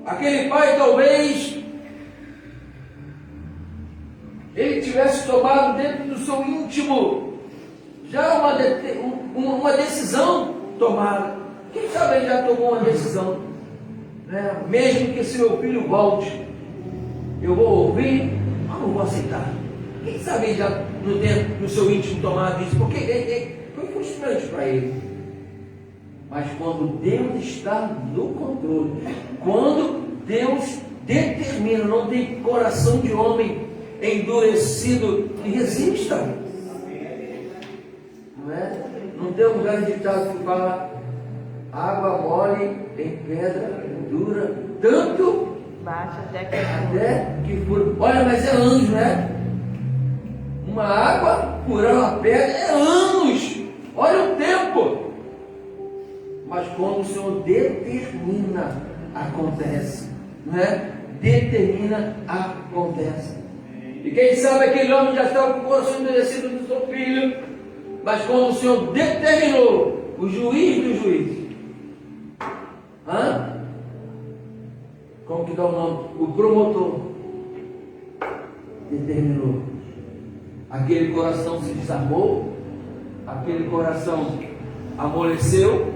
Aquele pai talvez ele tivesse tomado dentro do seu íntimo já uma decisão tomada. Quem sabe ele já tomou uma decisão, né? Mesmo que se meu filho volte, eu vou ouvir, mas não vou aceitar. Quem sabe ele já no seu íntimo tomado isso, porque foi frustrante para ele. Mas quando Deus está no controle, quando Deus determina, não tem coração de homem endurecido que resista. Não é? Não tem um lugar ditado que fala água mole em pedra dura, tanto baixa até que fura. Olha, mas é anos, né? Uma água furando a pedra é anos. Olha o tempo. Mas quando o Senhor determina, acontece. Não é? Determina, acontece. E quem sabe aquele homem já estava com o coração endurecido do seu filho, mas quando o Senhor determinou, o juiz dos juízes, como que dá o nome? O promotor determinou. Aquele coração se desarmou, aquele coração amoleceu,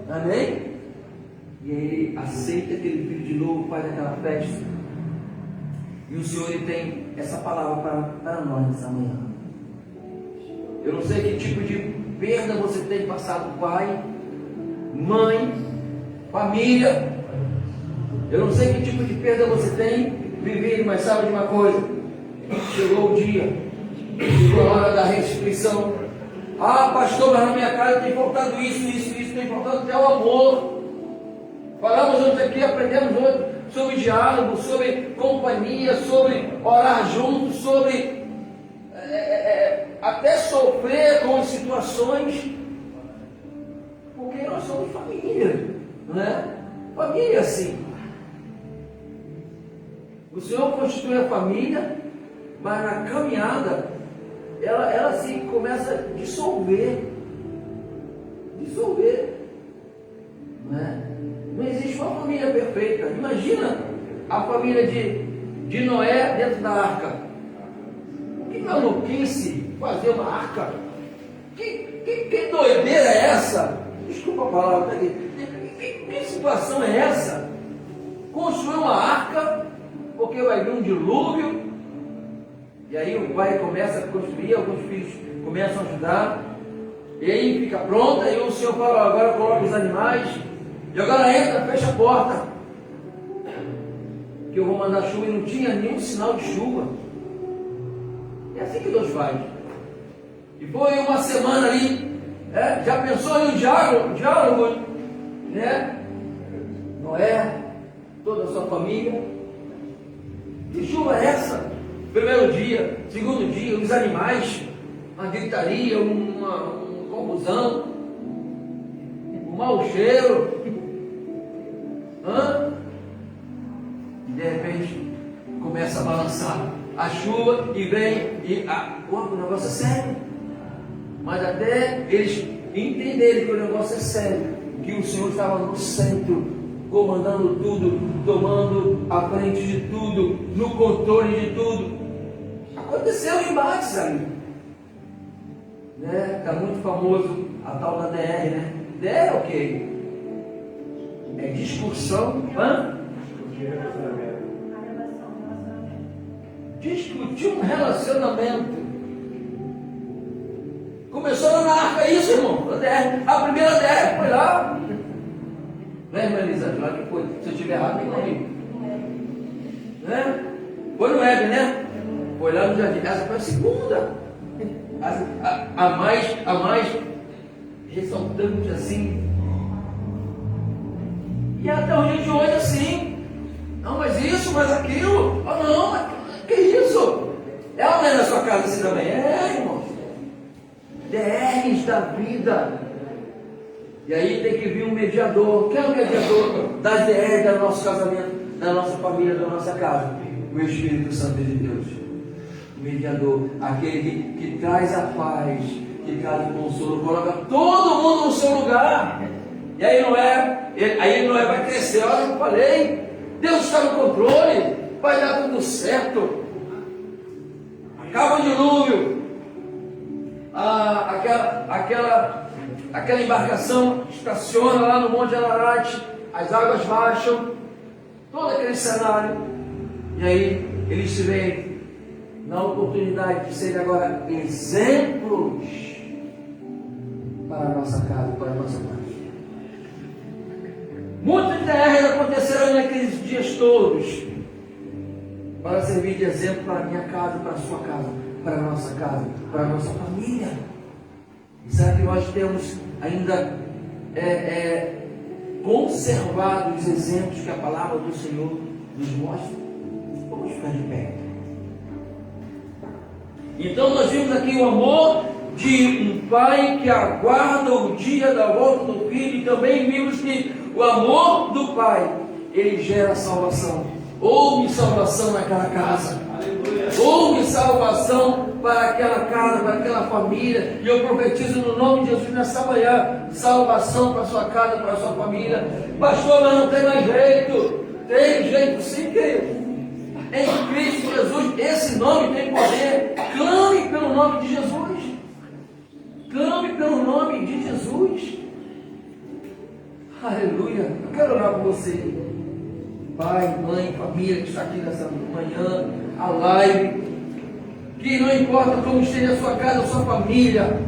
amém? E ele aceita aquele filho de novo, faz aquela festa. E o Senhor ele tem essa palavra para nós nessa manhã. Eu não sei que tipo de perda você tem passado, pai, mãe, família. Eu não sei que tipo de perda você tem vivido, mas sabe de uma coisa? Chegou o dia, chegou a hora da restituição. Ah, pastor, mas na minha casa tem faltado isso, tem faltado até o amor. Falamos ontem aqui, aprendemos hoje sobre diálogo, sobre companhia, sobre orar juntos, sobre até sofrer com as situações, porque nós somos família, não é? Família assim. O Senhor constitui a família, mas na caminhada ela se começa a dissolver, não é? Não existe uma família perfeita. Imagina a família de Noé dentro da arca. Que maluquice fazer uma arca. Que doideira é essa? Desculpa a palavra aqui. Que situação é essa? Construir uma arca porque vai vir um dilúvio. E aí o pai começa a construir, alguns filhos começam a ajudar. E aí fica pronta e o Senhor fala, agora coloca os animais. E agora entra, fecha a porta, que eu vou mandar chuva. E não tinha nenhum sinal de chuva. É assim que Deus faz. E foi uma semana ali, já pensou em um diálogo, né? Noé, toda a sua família. Que chuva é essa? Primeiro dia, segundo dia, os animais, uma gritaria, uma confusão, um mau cheiro. E de repente começa a balançar a chuva e vem o negócio é sério. Mas até eles entenderem que o negócio é sério, que o Senhor estava no centro, comandando tudo, tomando a frente de tudo, no controle de tudo. Aconteceu embates ali, né? Está muito famoso a tal da DR, né? DR é o quê? É discussão, discutir um relacionamento. Começou lá na arca isso, irmão. A primeira DR foi lá. Não é, irmã Elisa? Lá que foi. Se eu estiver errado, tem comigo. Né? Foi no Éden, né? Foi lá no jardim. Essa foi a segunda. A mais ressaltante assim. E até o dia de hoje assim. Não, mas isso, mas aquilo. Ah, não, mas que isso? Ela não é na sua casa assim também? É, irmão. DRs da vida. E aí tem que vir um mediador. Quem é o mediador das DRs do nosso casamento, da nossa família, da nossa casa? O Espírito Santo de Deus. O mediador, aquele que traz a paz, que traz o consolo, coloca todo mundo no seu lugar. E aí não é vai crescer. Olha, eu falei, Deus está no controle, vai dar tudo certo. Acaba o dilúvio. Aquela embarcação estaciona lá no Monte Ararat, as águas baixam, todo aquele cenário, e aí eles se veem na oportunidade de serem agora exemplos para a nossa casa, para a nossa família. Muitas DRs aconteceram naqueles dias todos, para servir de exemplo para a minha casa, para a sua casa, para a nossa casa, para a nossa família. E será que nós temos ainda conservado os exemplos que a palavra do Senhor nos mostra? Vamos ficar de pé. Então nós vimos aqui o amor de um pai que aguarda o dia da volta do filho, e também vimos que o amor do pai, ele gera salvação. Houve salvação naquela casa. Houve salvação para aquela casa, para aquela família. E eu profetizo no nome de Jesus nessa manhã: salvação para a sua casa, para a sua família. Pastor, mas não tem mais jeito. Tem jeito sim, querido. Em Cristo Jesus, esse nome tem poder. Clame pelo nome de Jesus. Clame pelo nome de Jesus. Aleluia. Eu quero orar por você, pai, mãe, família que está aqui nessa manhã, a live, que não importa como esteja a sua casa, a sua família,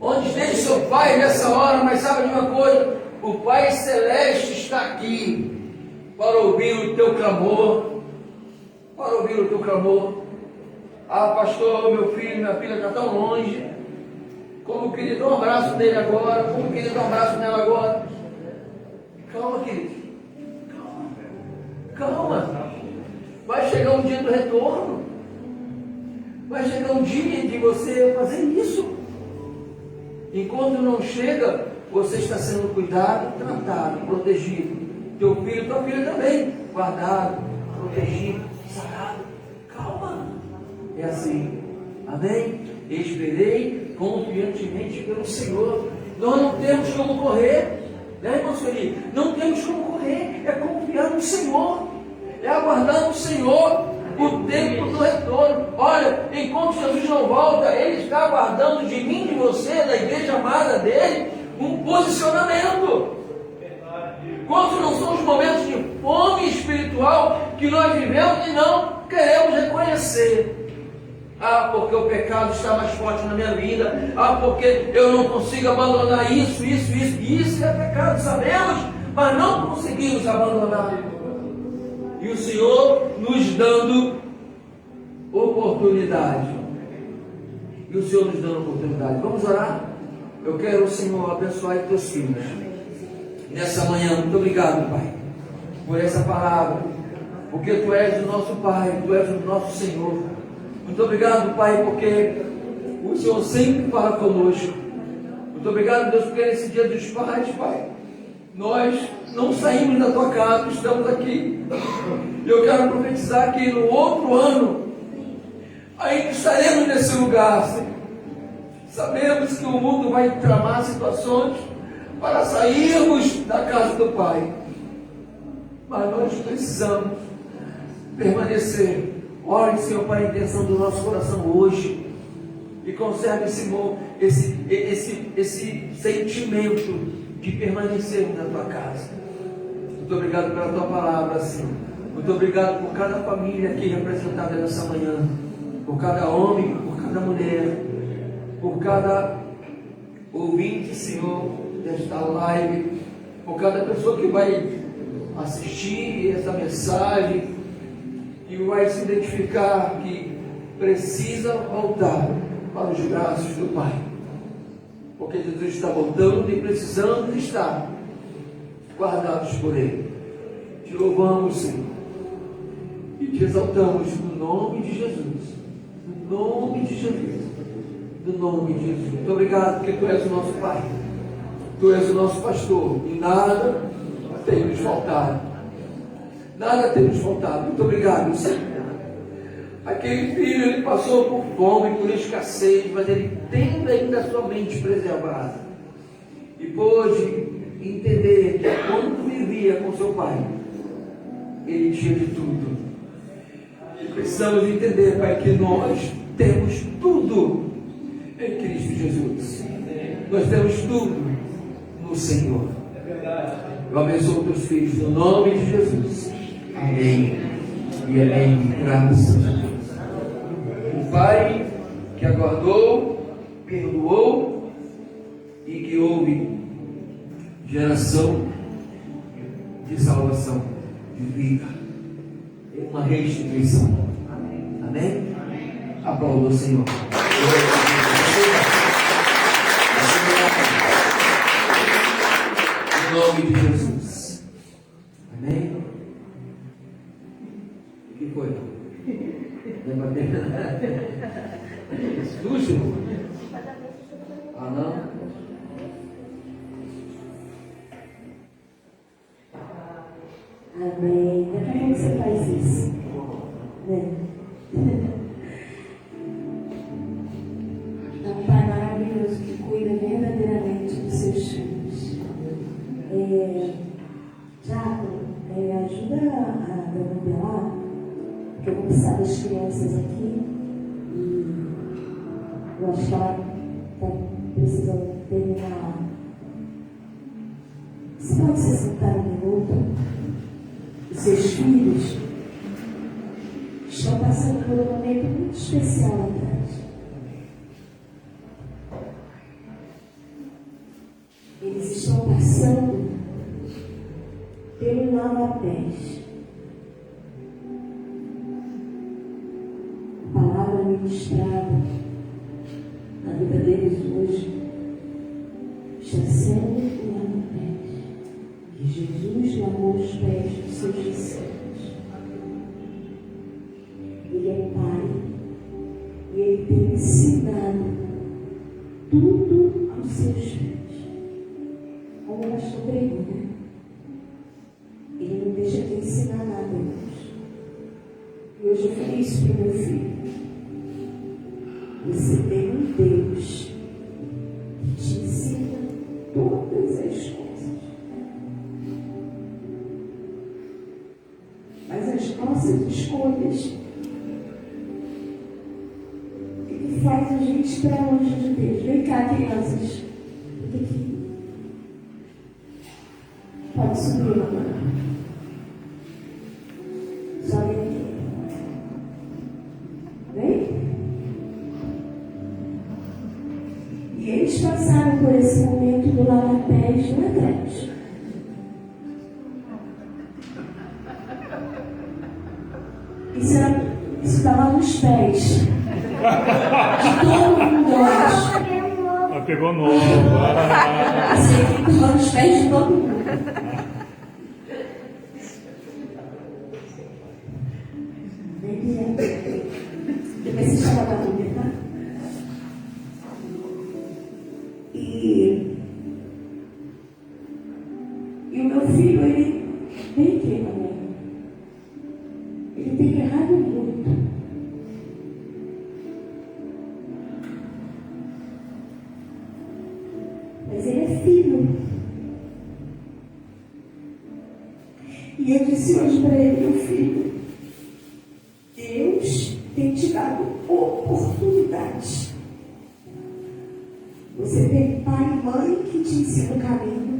onde esteja seu pai nessa hora, mas sabe de uma coisa? O Pai Celeste está aqui para ouvir o teu clamor, para ouvir o teu clamor. Ah, pastor, meu filho, minha filha está tão longe. Como eu queria dar um abraço nele agora, como eu queria dar um abraço nela agora. Calma, querido. Calma. Vai chegar um dia do retorno. Vai chegar um dia de você fazer isso. Enquanto não chega, você está sendo cuidado, tratado, protegido. Teu filho, tua filha também, guardado, protegido, sarado. Calma. É assim. Amém? Esperei confiantemente pelo Senhor. Nós não temos como correr. Né, irmão Sueli? Não temos como correr. É confiar no Senhor. É aguardar no Senhor o tempo do retorno. Olha, enquanto Jesus não volta, Ele está aguardando de mim, de você, da igreja amada dele, um posicionamento. Quantos não são os momentos de fome espiritual que nós vivemos e não queremos reconhecer? Ah, porque o pecado está mais forte na minha vida. Ah, porque eu não consigo abandonar isso. Isso é pecado, sabemos, mas não conseguimos abandonar. E o Senhor nos dando oportunidade. E o Senhor nos dando oportunidade. Vamos orar? Eu quero, Senhor, abençoar os teus filhos nessa manhã. Muito obrigado, Pai, por essa palavra. Porque Tu és o nosso Pai, Tu és o nosso Senhor. Muito obrigado, Pai, porque o Senhor sempre fala conosco. Muito obrigado, Deus, porque nesse dia dos pais, Pai, nós não saímos da Tua casa, estamos aqui. Eu quero profetizar que no outro ano ainda estaremos nesse lugar, Senhor. Sabemos que o mundo vai tramar situações para sairmos da casa do Pai, mas nós precisamos permanecer. Ore, Senhor, para a intenção do nosso coração hoje. E conserve, Senhor, esse sentimento de permanecermos na Tua casa. Muito obrigado pela Tua palavra, Senhor. Muito obrigado por cada família aqui representada nessa manhã, por cada homem, por cada mulher, por cada ouvinte, Senhor, desta live, por cada pessoa que vai assistir essa mensagem e vai se identificar que precisa voltar para os braços do Pai, porque Jesus está voltando e precisamos estar guardados por Ele. Te louvamos, Senhor, e te exaltamos no nome de Jesus, no nome de Jesus, no nome de Jesus. Muito obrigado, porque Tu és o nosso Pai, Tu és o nosso pastor, e nada tem nos faltado, nada tem nos faltado. Muito obrigado, Senhor. Aquele filho, ele passou por fome, por escassez, mas ele tem ainda a sua mente preservada e pôde entender que quando vivia com seu pai, ele tinha de tudo. E precisamos entender, Pai, que nós temos tudo em Cristo Jesus. Nós temos tudo no Senhor. Eu abençoo teus filhos no nome de Jesus. Amém e amém. Graças a Deus. O Pai que aguardou, perdoou e que houve geração de salvação, de vida, uma restituição. Amém? Aplauda o Senhor. Em nome de Jesus. Amém? O que foi? Sujo? Ah, não? Amém. Daqui a pouco você faz isso. Né? É um Pai maravilhoso que cuida verdadeiramente dos seus filhos. Tiago, ajuda a Dona Belar, porque eu vou precisar das crianças aqui. E eu acho que ela está precisando terminar. Você pode se sentar um minuto? Os seus filhos estão passando por um momento muito especial atrás. Eles estão passando pelo lava-pés. A palavra ministrada na vida deles hoje está sendo o lava-pés. Que Jesus lavou os pés dos seus discípulos. Ele é Pai e Ele tem ensinado tudo aos seus filhos. Como o pastor pregou, né? Ele não deixa de ensinar nada a Deus. E hoje eu falei isso para o meu filho. Você tem um Deus que te ensina todas as coisas. Mas as nossas escolhas é que faz a gente para longe de Deus. Vem cá, crianças. Fica aqui. Pode subir, mamãe. Sobe aqui. Vem. E eles passaram por esse momento do lava-pés lá atrás. Isso estava nos pés de todo mundo hoje. Ela pegou novo. Esse aqui estava nos pés de todo mundo. Depois você chama da mulher, tá? E o meu filho, ele vem aqui, mamãe. Ele tem errado muito. Mas ele é filho. E eu disse hoje para ele, meu filho, Deus tem te dado oportunidade. Você tem pai e mãe que te ensinam o caminho.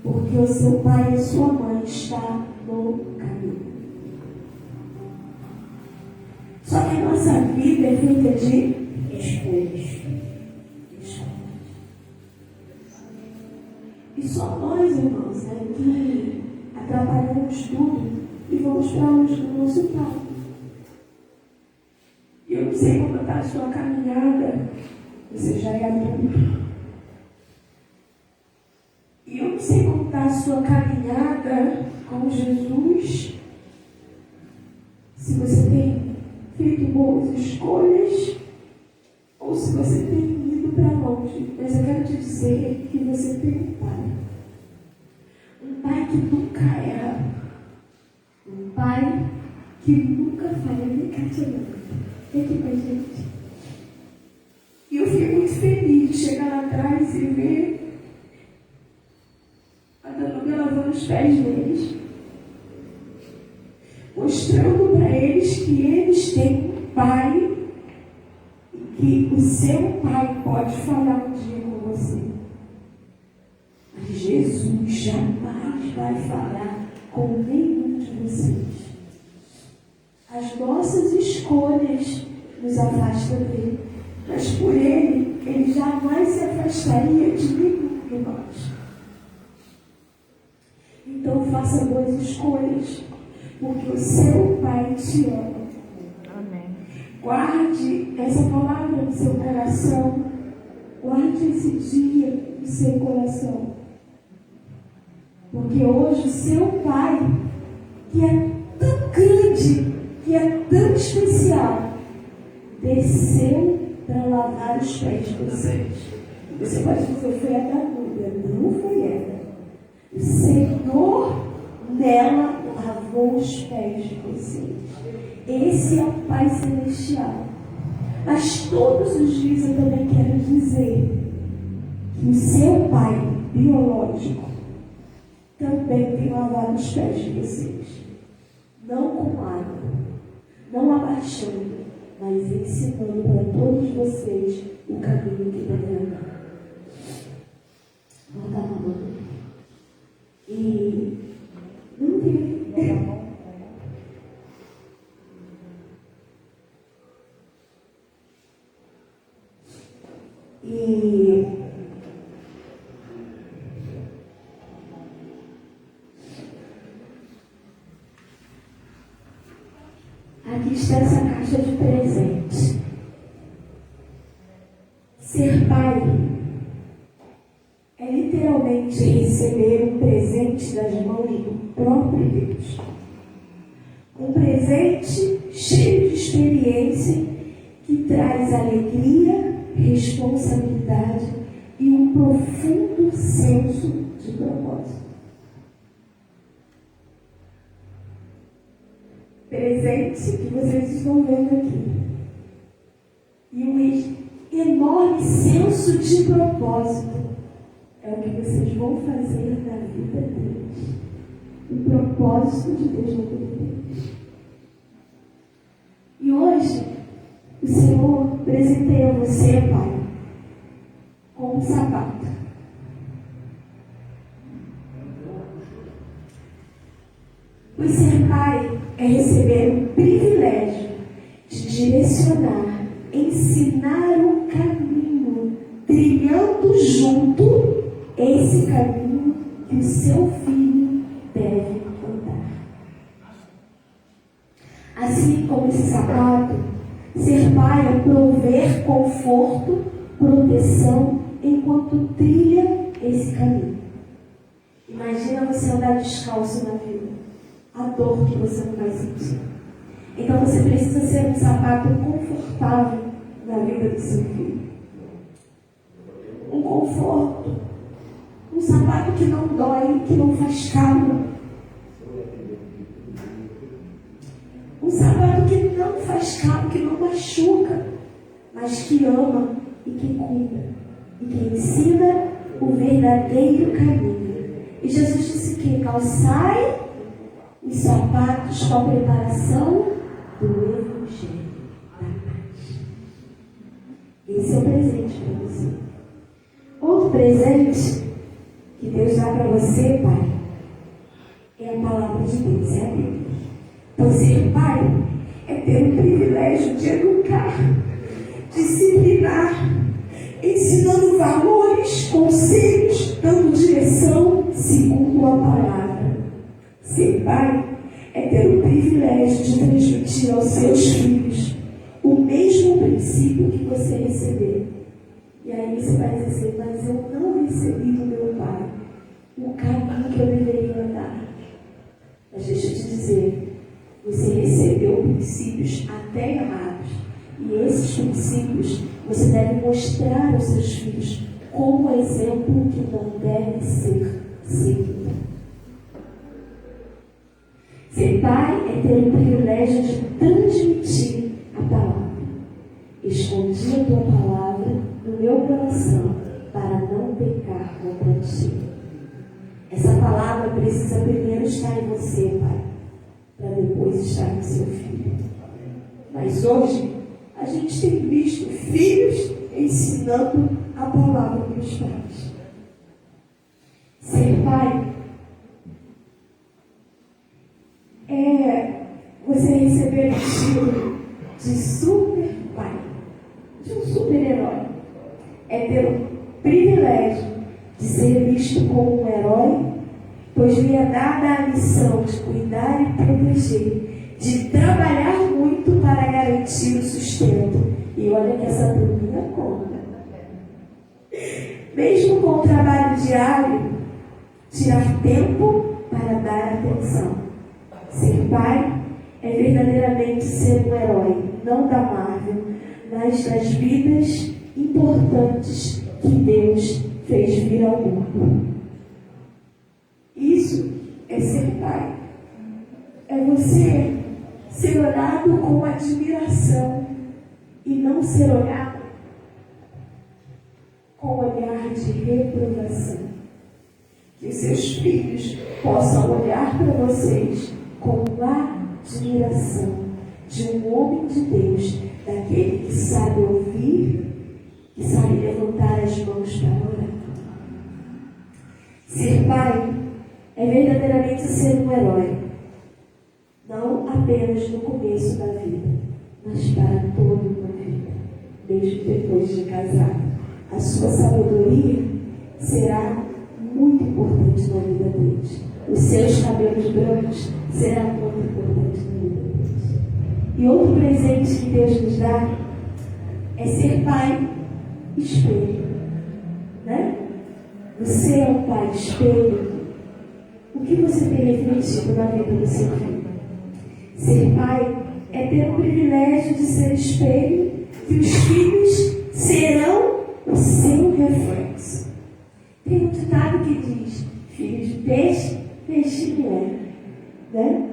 Porque porque o seu pai e a sua mãe estão no caminho. Só que a nossa vida é feita de escolhas. E só nós, irmãos, que atrapalhamos tudo e vamos para longe do nosso pai. E eu não sei como está a sua caminhada, você já é adulto. E eu não sei como está a sua caminhada com Jesus, se você tem feito boas escolhas ou se você tem ido para longe. Mas eu quero te dizer que você tem um pai. Um pai que nunca erra. Um pai que nunca falha. Vem cá, vem aqui com a gente. E eu fiquei muito feliz de chegar lá atrás e ver a Dona lavando os pés deles, mostrando para eles que eles têm um pai e que o seu pai pode falar um dia com você. Mas Jesus jamais vai falar com nenhum de vocês. As nossas escolhas nos afastam dele, mas por ele jamais se afastaria de nenhum de nós. Então faça boas escolhas, porque o seu pai te ama. Amém. Guarde essa palavra no seu coração, guarde esse dia no seu coração, porque hoje o seu pai, que é tão grande, que é tão especial, desceu para lavar os pés de vocês. Você pode dizer, foi a Danúbia. Não foi ela. O Senhor nela lavou os pés de vocês. Esse é o Pai Celestial. Mas todos os dias eu também quero dizer que o seu pai biológico também tem lavado os pés de vocês. Não com água, não abaixando, mas ensinando para todos vocês o caminho que devem andar. Volta a mão. E não tem. E aqui está essa caixa de presente. Ser pai é literalmente receber um presente das mãos do próprio Deus. Um presente cheio de experiência que traz alegria, responsabilidade e um profundo senso de propósito. Presente que vocês estão vendo aqui. E um enorme senso de propósito é o que vocês vão fazer na vida deles. O propósito de Deus na vida deles. E hoje, o Senhor presenteia você, Pai, com um sapato. Pois ser pai é receber o privilégio de direcionar, ensinar um caminho, trilhando junto esse caminho que o seu filho deve andar. Assim como esse sapato, ser pai é prover conforto, proteção, enquanto trilha esse caminho. Imagina você andar descalço na vida, a dor que você não vai sentir. Então você precisa ser um sapato confortável na vida do seu filho. Um conforto, um sapato que não dói, que não faz calo. Um sapato que não faz calo, que não machuca, mas que ama e que cuida. E que ensina o verdadeiro caminho. E Jesus disse que calçai os sapatos com a preparação do Evangelho da Paz. Esse é o presente para você. Outro presente que Deus dá para você, pai, é a palavra de Deus, é a Bíblia. Então, ser pai é ter o privilégio de educar, disciplinar, ensinando valores, conselhos, dando direção segundo a palavra. Ser pai é ter o privilégio de transmitir aos seus filhos o mesmo princípio que você recebeu. E aí você vai dizer, mas eu não recebi do meu pai o caminho que eu deveria andar. Mas deixa eu te dizer, você recebeu princípios até errados. E esses princípios você deve mostrar aos seus filhos como exemplo que não deve ser seguido. Ser pai é ter o privilégio de transmitir a palavra. Escondi a tua palavra no meu coração para não pecar contra ti. Essa palavra precisa primeiro estar em você, pai, para depois estar no seu filho. Mas hoje a gente tem visto filhos ensinando a palavra para os pais. Ser pai é você receber o estilo de super pai, de um super-herói. É ter o privilégio de ser visto como um herói, pois lhe é dada a missão de cuidar e proteger, de trabalhar muito para garantir o sustento. E olha que essa turminha conta. Mesmo com o trabalho diário, tirar tempo para dar atenção. Ser pai é verdadeiramente ser um herói, não da Marvel, mas das vidas importantes que Deus fez vir ao mundo. Isso é ser pai. É você ser olhado com admiração e não ser olhado com olhar de reprovação. Que seus filhos possam olhar para vocês com admiração de um homem de Deus, daquele que sabe ouvir, que sabe levantar as mãos para orar. Ser pai é verdadeiramente ser um herói, não apenas no começo da vida, mas para toda uma vida, mesmo depois de casado. A sua sabedoria será muito importante na vida deles. Os seus cabelos brancos serão muito importantes na vida deles. E outro presente que Deus nos dá é ser pai espelho. Né? Você é um pai espelho. O que você tem refletido na vida do seu filho? Ser pai é ter o privilégio de ser espelho, que os filhos serão o seu reflexo. Tem um ditado que diz: filho de peixe, peixe não é. Né?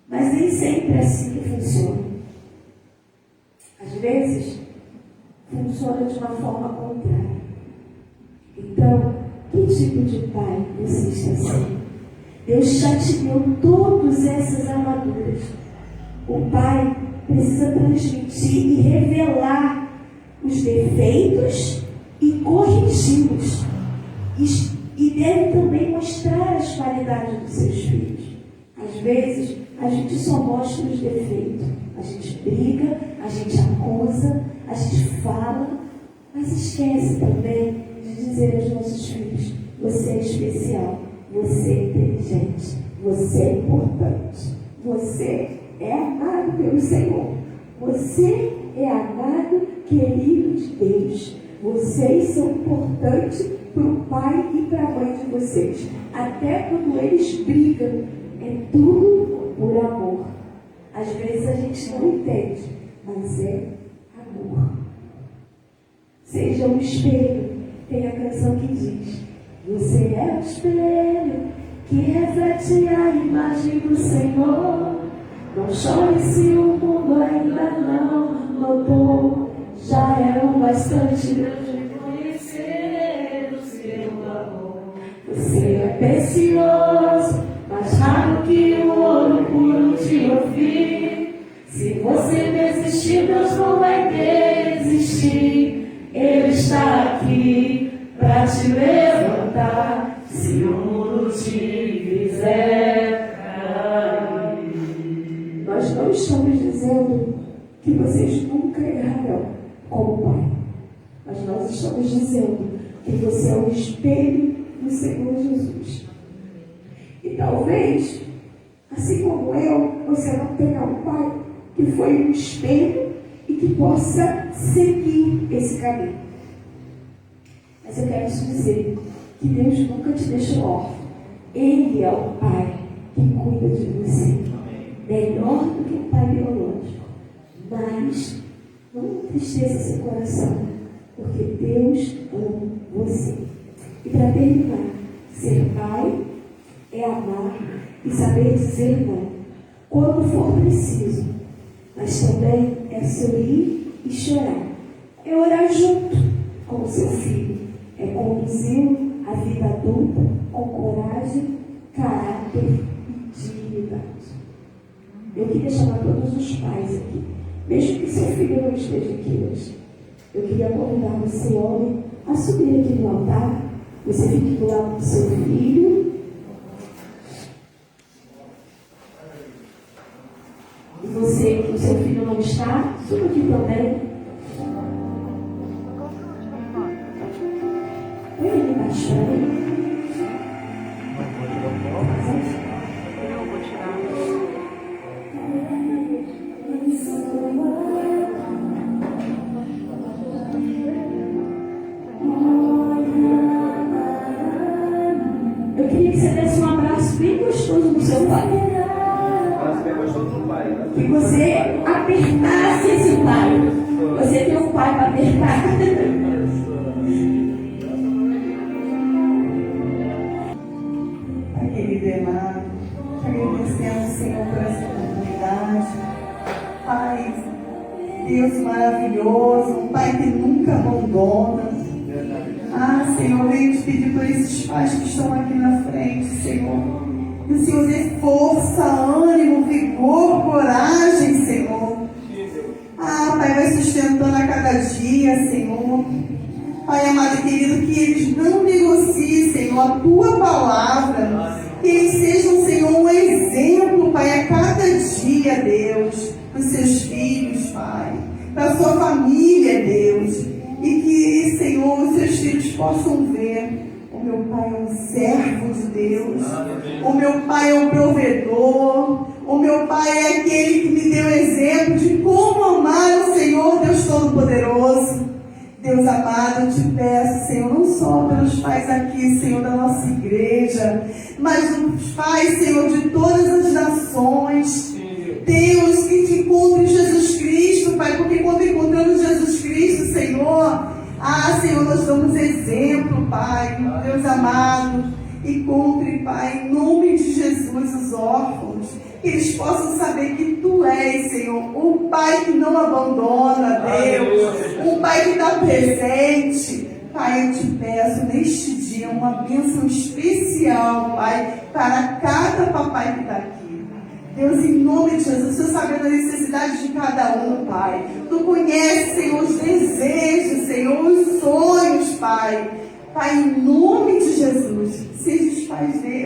Mas nem sempre é assim que funciona. Às vezes, funciona de uma forma contrária. Então, que tipo de pai você está sendo? Deus já te deu todas essas armaduras. O pai precisa transmitir e revelar os defeitos e corrigi-los. E deve também mostrar as qualidades dos seus filhos. Às vezes, a gente só mostra os defeitos. A gente briga, a gente acusa, a gente fala, mas esquece também de dizer aos nossos filhos: você é especial, você é inteligente, você é importante, você é amado pelo Senhor, você é amado, querido de Deus. Vocês são importantes para o pai e para a mãe de vocês. Até quando eles brigam, é tudo por amor. Às vezes a gente não entende, mas é amor. Seja um espelho. Tem a canção que diz: você é um espelho que reflete a imagem do Senhor. Não chore se o mundo ainda não notou. Já é o bastante de conhecer o seu amor. Você é precioso, mais raro que o ouro puro de ouvir. Se você desistir, Deus não vai desistir. Ele está aqui para te levantar. José cair. Nós não estamos dizendo que vocês nunca errarão como pai, mas nós estamos dizendo que você é o espelho do Senhor Jesus. E talvez, assim como eu, você não tenha um pai que foi um espelho e que possa seguir esse caminho. Mas eu quero te dizer que Deus nunca te deixou órfão. Ele é o pai que cuida de você. Melhor do que o pai biológico. Mas não entristeça seu coração, porque Deus ama você. E para terminar, ser pai é amar e saber dizer não quando for preciso, mas também é sorrir e chorar, é orar junto com o seu filho, é conduzi-lo à vida adulta com coragem, caráter e dignidade. Eu queria chamar todos os pais aqui, mesmo que seu filho não esteja aqui hoje. Eu queria convidar você, homem, a subir aqui no altar. Você fique do lado do seu filho. E você, que o seu filho não está, suba aqui também. Põe ele embaixo para mim. Eu vou tirar. Eu queria que você desse um abraço bem gostoso no seu pai. Que você apertasse esse pai. Você tem um pai para apertar. Pai querido e amado, te agradecemos, Senhor, por essa oportunidade. Pai, Deus maravilhoso, um Pai que nunca abandona. Ah, Senhor, venho te pedir por esses pais que estão aqui na frente, Senhor. Que o Senhor dê força, ânimo, vigor, coragem, Senhor. Ah, Pai, vai sustentando a cada dia, Senhor. Pai amado e querido, que eles não negociem, Senhor, a Tua palavra. Que eles sejam, Senhor, um exemplo, Pai, a cada dia, Deus, para os seus filhos, Pai. Para a sua família, Deus. E que, Senhor, os seus filhos possam ver: o meu pai é um servo de Deus, o meu pai é um provedor, o meu pai é aquele que me deu exemplo de como amar o Senhor, Deus Todo-Poderoso. Deus amado, eu te peço, Senhor, não só pelos pais aqui, Senhor, da nossa igreja, mas os pais, Senhor, de todas as nações. Deus, que te encontre em Jesus Cristo, Pai, porque quando encontramos Jesus Cristo, Senhor, Senhor, nós damos exemplo, Pai, Deus amado. Encontre, Pai, em nome de Jesus, os órfãos, que eles possam saber que Tu és, Senhor, um Pai que não abandona, Deus, um Pai que está presente. Pai, eu te peço neste dia uma bênção especial, Pai, para cada papai que está aqui. Deus, em nome de Jesus, Tu sabe da necessidade de cada um, Pai. Tu conhece, Senhor, os desejos, Senhor, os sonhos, Pai. Pai, em nome de Jesus, seja os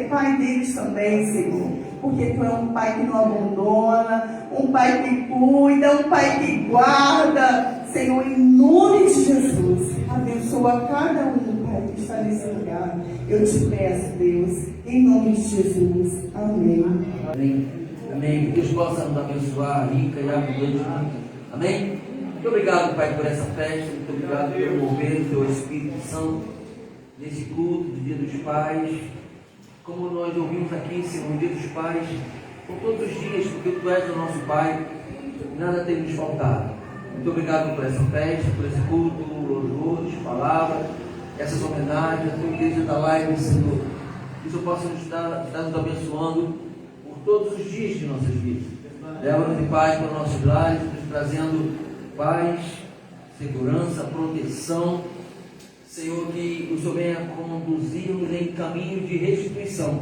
pai deles também, Senhor. Porque Tu é um Pai que não abandona, um Pai que cuida, um Pai que guarda. Senhor, em nome de Jesus, abençoa cada um, Pai, que está nesse lugar. Eu te peço, Deus, em nome de Jesus. Amém. Amém. Amém. Que Deus possa nos abençoar rica e abundantemente. Amém. Muito obrigado, Pai, por essa festa. Muito obrigado pelo mover do Teu Espírito Santo nesse culto do Dia dos Pais. Como nós ouvimos aqui, Senhor, o Dia dos Pais, por todos os dias, porque Tu és o nosso Pai, nada tem nos faltado. Muito obrigado por essa festa, por esse culto, louvores, palavras, essas homenagens, a Tua igreja da live, Senhor. Que o Senhor possa nos estar nos abençoando por todos os dias de nossas vidas. Leva-nos em paz para nossos lares, nos trazendo paz, segurança, proteção. Senhor, que o Senhor venha conduzir-nos em caminho de restituição,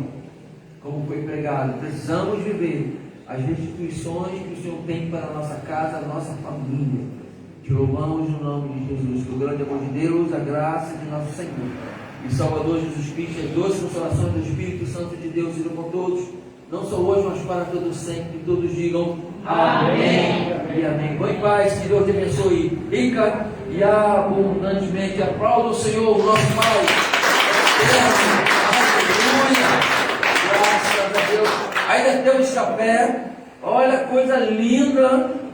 como foi pregado. Precisamos viver as restituições que o Senhor tem para a nossa casa, a nossa família. Te louvamos no nome de Jesus, que o grande amor de Deus, a graça de nosso Senhor e Salvador Jesus Cristo, as doces consolações do Espírito Santo de Deus sejam com todos, não só hoje, mas para todos sempre. Todos digam amém e amém. Vão em paz, que Deus te abençoe rica e abundantemente. Aplauda o Senhor, o nosso Pai eterno. Aleluia, graças a Deus. Ainda temos café, olha, coisa linda.